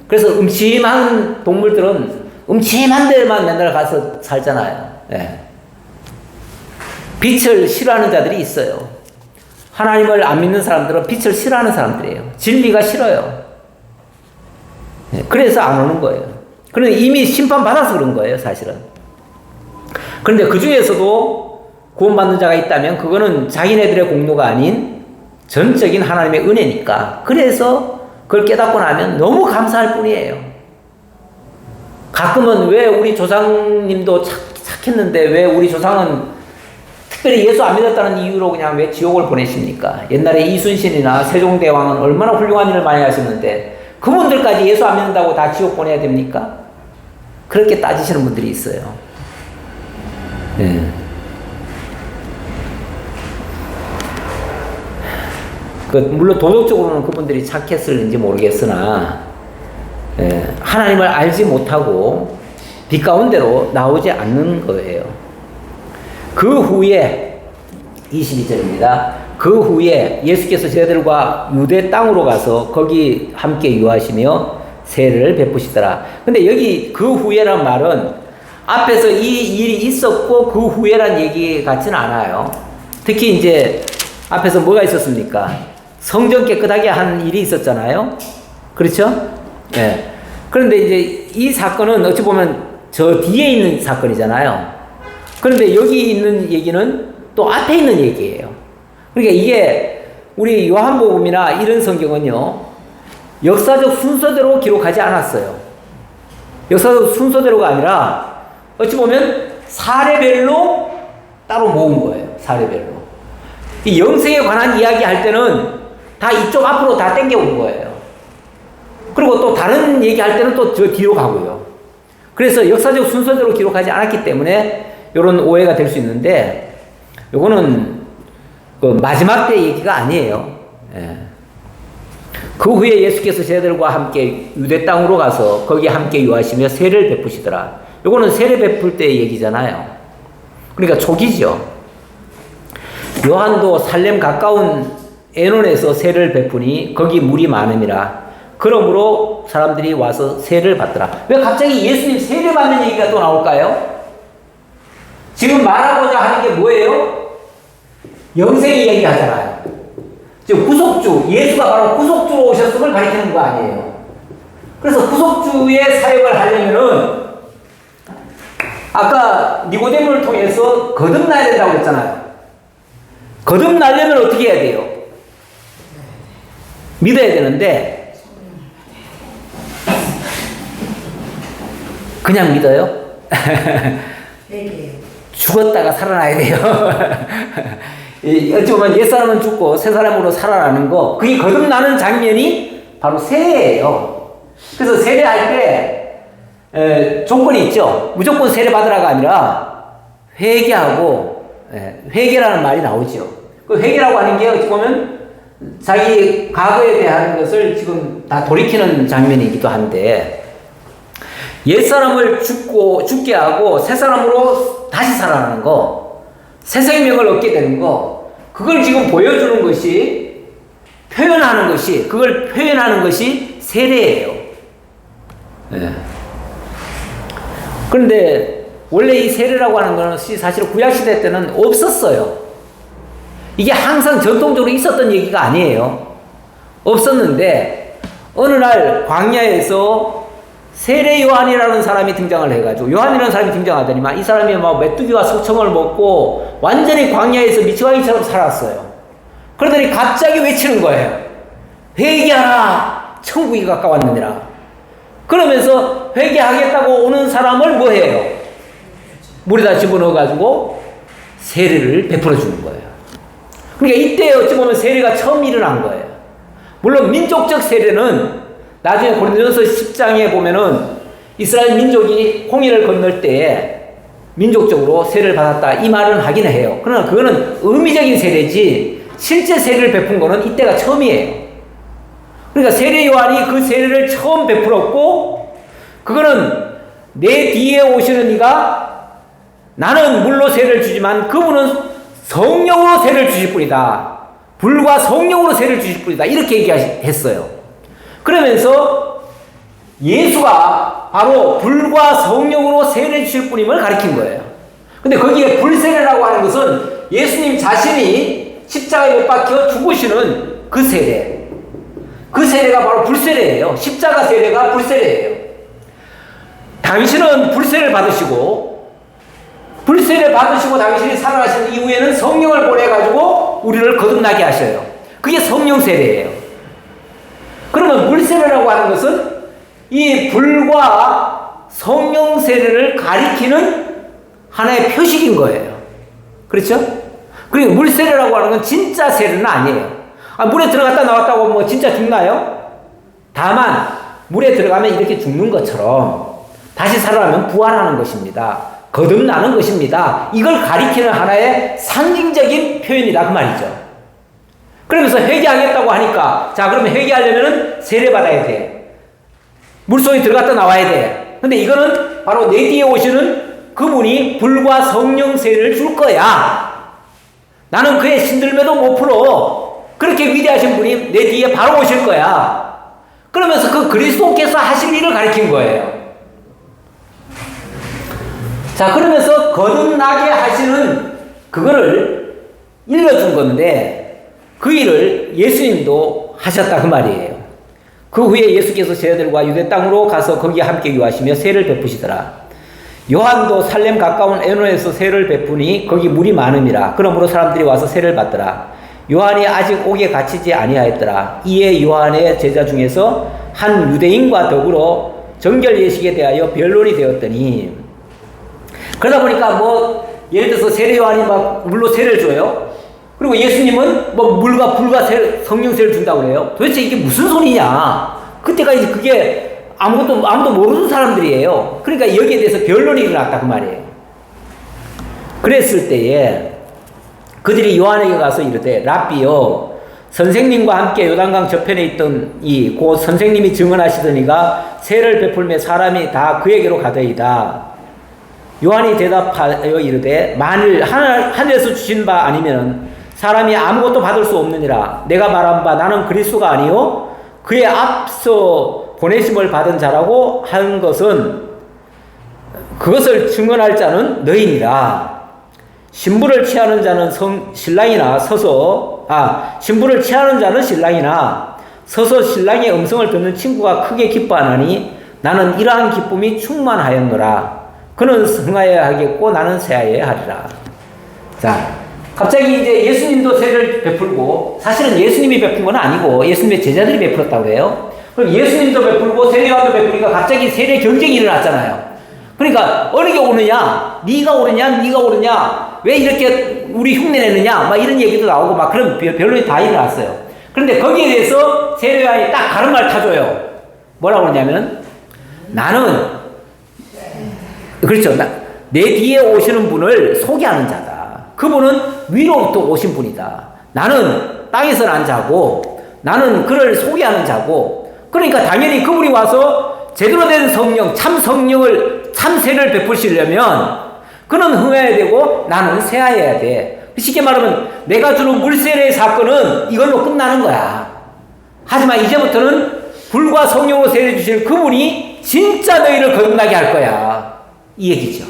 그래서 음침한 동물들은 음침한 데만 맨날 가서 살잖아요. 네. 빛을 싫어하는 자들이 있어요. 하나님을 안 믿는 사람들은 빛을 싫어하는 사람들이에요. 진리가 싫어요. 네. 그래서 안 오는 거예요. 그런데 이미 심판받아서 그런 거예요, 사실은. 그런데 그 중에서도 구원받는 자가 있다면 그거는 자기네들의 공로가 아닌 전적인 하나님의 은혜니까. 그래서 그걸 깨닫고 나면 너무 감사할 뿐이에요. 가끔은 왜 우리 조상님도 착했는데 왜 우리 조상은 특별히 예수 안 믿었다는 이유로 그냥 왜 지옥을 보내십니까? 옛날에 이순신이나 세종대왕은 얼마나 훌륭한 일을 많이 하셨는데 그분들까지 예수 안 믿는다고 다 지옥 보내야 됩니까? 그렇게 따지시는 분들이 있어요. 네. 물론 도덕적으로는 그분들이 착했을지 모르겠으나, 예, 하나님을 알지 못하고 빛 가운데로 나오지 않는 거예요. 그 후에 22절입니다. 그 후에 예수께서 저희들과 유대 땅으로 가서 거기 함께 유하시며 세례를 베푸시더라. 근데 여기 그 후에란 말은 앞에서 이 일이 있었고 그 후에란 얘기 같지는 않아요. 특히 이제 앞에서 뭐가 있었습니까? 성전 깨끗하게 한 일이 있었잖아요. 그렇죠? 네. 그런데 이제 이 사건은 어찌 보면 저 뒤에 있는 사건이잖아요. 그런데 여기 있는 얘기는 또 앞에 있는 얘기예요. 그러니까 이게 우리 요한복음이나 이런 성경은요, 역사적 순서대로 기록하지 않았어요. 역사적 순서대로가 아니라 어찌 보면 사례별로 따로 모은 거예요. 사례별로. 이 영생에 관한 이야기 할 때는 다 이쪽 앞으로 다 땡겨온 거예요. 그리고 또 다른 얘기 할 때는 또 저 뒤로 가고요. 그래서 역사적 순서대로 기록하지 않았기 때문에 이런 오해가 될 수 있는데, 요거는 그 마지막 때 얘기가 아니에요. 예. 그 후에 예수께서 제자들과 함께 유대 땅으로 가서 거기 함께 유하시며 세례를 베푸시더라. 요거는 세례 베풀 때의 얘기잖아요. 그러니까 초기죠. 요한도 살렘 가까운 에논에서 세례를 베푸니 거기 물이 많음이라. 그러므로 사람들이 와서 세례를 받더라. 왜 갑자기 예수님 세례 받는 얘기가 또 나올까요? 지금 말하고자 하는 게 뭐예요? 영생 이야기 하잖아요. 지금 구속주, 예수가 바로 구속주로 오셨음을 가리키는 거 아니에요. 그래서 구속주의 사역을 하려면은 아까 니고데모를 통해서 거듭나야 된다고 했잖아요. 거듭나려면 어떻게 해야 돼요? 믿어야 되는데 그냥 믿어요? 죽었다가 살아나야 돼요. 어찌 보면 옛사람은 죽고 새사람으로 살아나는 거, 그게 거듭나는 장면이 바로 세례예요. 그래서 세례할 때 조건이 있죠. 무조건 세례 받으라가 아니라 회개하고, 회개라는 말이 나오죠. 그 회개라고 하는 게 어찌 보면 자기 과거에 대한 것을 지금 다 돌이키는 장면이기도 한데, 옛사람을 죽게 하고 새사람으로 다시 살아나는 거, 새 생명을 얻게 되는 거, 그걸 지금 보여주는 것이, 그걸 표현하는 것이 세례예요. 네. 그런데 원래 이 세례라고 하는 것이 사실 구약시대 때는 없었어요. 이게 항상 전통적으로 있었던 얘기가 아니에요. 없었는데 어느 날 광야에서 세례 요한이라는 사람이 등장을 해가지고, 요한이라는 사람이 등장하더니만 이 사람이 막 메뚜기와 소청을 먹고 완전히 광야에서 미치광이처럼 살았어요. 그러더니 갑자기 외치는 거예요. 회개하라, 천국이 가까웠느니라. 그러면서 회개하겠다고 오는 사람을 뭐 해요? 물에다 집어넣어가지고 세례를 베풀어 주는 거예요. 그러니까 이때 어찌 보면 세례가 처음 일어난 거예요. 물론 민족적 세례는 나중에 고린도전서 10장에 보면은 이스라엘 민족이 홍해를 건널 때에 민족적으로 세례를 받았다, 이 말은 하긴 해요. 그러나 그거는 의미적인 세례지 실제 세례를 베푼 거는 이때가 처음이에요. 그러니까 세례 요한이 그 세례를 처음 베풀었고, 그거는 내 뒤에 오시는 이가 나는 물로 세례를 주지만 그분은 성령으로 세례를 주실 뿐이다. 불과 성령으로 세례를 주실 뿐이다. 이렇게 얘기했어요. 그러면서 예수가 바로 불과 성령으로 세례 주실 분임을 가리킨 거예요. 근데 거기에 불세례라고 하는 것은 예수님 자신이 십자가에 못 박혀 죽으시는 그 세례. 그 세례가 바로 불세례예요. 십자가 세례가 불세례예요. 당신은 불세례를 받으시고 당신이 살아나신 이후에는 성령을 보내가지고 우리를 거듭나게 하셔요. 그게 성령 세례예요. 그러면 물세례라고 하는 것은 이 불과 성령 세례를 가리키는 하나의 표식인 거예요. 그렇죠? 그리고 물세례라고 하는 건 진짜 세례는 아니에요. 물에 들어갔다 나왔다고 뭐 진짜 죽나요? 다만 물에 들어가면 이렇게 죽는 것처럼 다시 살아나면 부활하는 것입니다. 거듭나는 것입니다. 이걸 가리키는 하나의 상징적인 표현이다 그 말이죠. 그러면서 회개하겠다고 하니까, 자 그러면 회개하려면 세례 받아야 돼. 물속에 들어갔다 나와야 돼. 근데 이거는 바로 내 뒤에 오시는 그분이 불과 성령 세례를 줄 거야. 나는 그의 신들매도 못 풀어. 그렇게 위대하신 분이 내 뒤에 바로 오실 거야. 그러면서 그 그리스도께서 하실 일을 가리킨 거예요. 자, 그러면서 거듭나게 하시는 그거를 일러준 건데, 그 일을 예수님도 하셨다 그 말이에요. 그 후에 예수께서 제자들과 유대 땅으로 가서 거기 함께 유하시며 세례를 베푸시더라. 요한도 살렘 가까운 에논에서 세례를 베푸니 거기 물이 많음이라. 그러므로 사람들이 와서 세례를 받더라. 요한이 아직 옥에 갇히지 아니하였더라. 이에 요한의 제자 중에서 한 유대인과 더불어 정결 예식에 대하여 변론이 되었더니, 그러다 보니까 뭐 예를 들어서 세례 요한이 막 물로 세례를 줘요. 그리고 예수님은 뭐 물과 불과 성령 세례를 준다고 그래요. 도대체 이게 무슨 소리냐? 그때까지 그게 아무도 모르는 사람들이에요. 그러니까 여기에 대해서 변론이 일어났다 그 말이에요. 그랬을 때에 그들이 요한에게 가서 이르되 랍비여 선생님과 함께 요단강 저편에 있던 곧 선생님이 증언하시더니가 세를 베풀며 사람이 다 그에게로 가더이다. 요한이 대답하여 이르되 만일 하늘에서 주신 바 아니면 사람이 아무것도 받을 수 없느니라. 내가 말한 바 나는 그리스도가 아니요 그의 앞서 보내심을 받은 자라고 하는 것은 그것을 증언할 자는 너희니라. 신부를 취하는 자는 신랑이나 신부를 취하는 자는 신랑이나 서서 신랑의 음성을 듣는 친구가 크게 기뻐하나니 나는 이러한 기쁨이 충만하였노라. 그는 승하여야 하겠고 나는 세하여야 하리라. 자, 갑자기 이제 예수님도 세를 베풀고, 사실은 예수님이 베푼 건 아니고 예수님의 제자들이 베풀었다고 해요. 그럼 예수님도 베풀고 세례요한도 베풀니까 갑자기 세례 경쟁이 일어났잖아요. 그러니까 어느 게 오느냐, 네가 오느냐, 왜 이렇게 우리 흉내내느냐, 막 이런 얘기도 나오고 막 그런 변론이 다 일어났어요. 그런데 거기에 대해서 세례요한이 딱 다른 말 타줘요. 뭐라고 그러냐면 나는 그렇죠. 내 뒤에 오시는 분을 소개하는 자다. 그분은 위로부터 오신 분이다. 나는 땅에서 난 자고 나는 그를 소개하는 자고, 그러니까 당연히 그분이 와서 제대로 된 성령, 참 성령을, 참 세를 베푸시려면 그는 흥해야 되고 나는 세하여야 돼. 쉽게 말하면 내가 주는 물세례의 사건은 이걸로 끝나는 거야. 하지만 이제부터는 불과 성령으로 세례 주시는 그분이 진짜 너희를 거듭나게 할 거야. 이 얘기죠.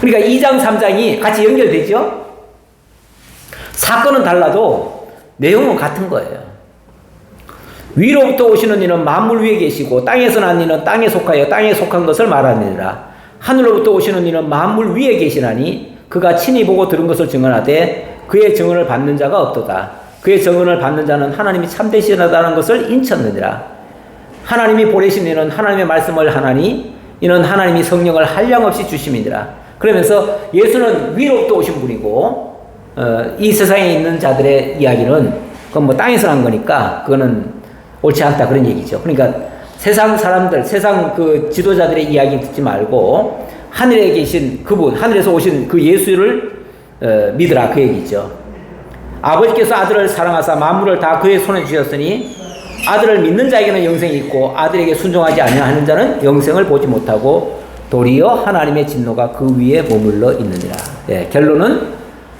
그러니까 2장 3장이 같이 연결되죠. 사건은 달라도 내용은 같은 거예요. 위로부터 오시는 이는 만물 위에 계시고 땅에서 난 이는 땅에 속하여 땅에 속한 것을 말하느니라. 하늘로부터 오시는 이는 만물 위에 계시나니 그가 친히 보고 들은 것을 증언하되 그의 증언을 받는 자가 없도다. 그의 증언을 받는 자는 하나님이 참되시다는 것을 인쳤느니라. 하나님이 보내신 이는 하나님의 말씀을 하나니 이는 하나님이 성령을 한량없이 주심이니라. 그러면서 예수는 위로부터 오신 분이고 이 세상에 있는 자들의 이야기는 그건 뭐 땅에서 난 거니까 그거는 옳지 않다, 그런 얘기죠. 그러니까 세상 사람들, 세상 그 지도자들의 이야기 듣지 말고 하늘에 계신 그분, 하늘에서 오신 그 예수를 믿으라, 그 얘기죠. 아버지께서 아들을 사랑하사 만물을 다 그의 손에 주셨으니 아들을 믿는 자에게는 영생이 있고 아들에게 순종하지 아니하는 자는 영생을 보지 못하고 도리어 하나님의 진노가 그 위에 머물러 있느니라. 예, 결론은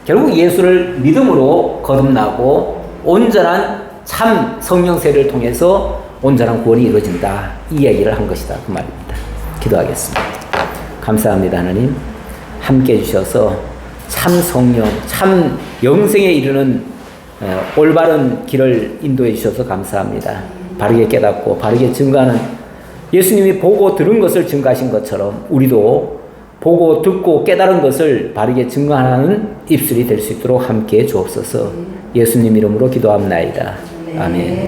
결국 예수를 믿음으로 거듭나고 온전한 참 성령 세례를 통해서 온전한 구원이 이루어진다, 이 얘기를 한 것이다, 그 말입니다. 기도하겠습니다. 감사합니다. 하나님 함께 해주셔서 참 성령, 참 영생에 이르는 올바른 길을 인도해 주셔서 감사합니다. 바르게 깨닫고 바르게 증거하는, 예수님이 보고 들은 것을 증거하신 것처럼 우리도 보고 듣고 깨달은 것을 바르게 증거하는 입술이 될 수 있도록 함께 주옵소서. 예수님 이름으로 기도합나이다. 아멘.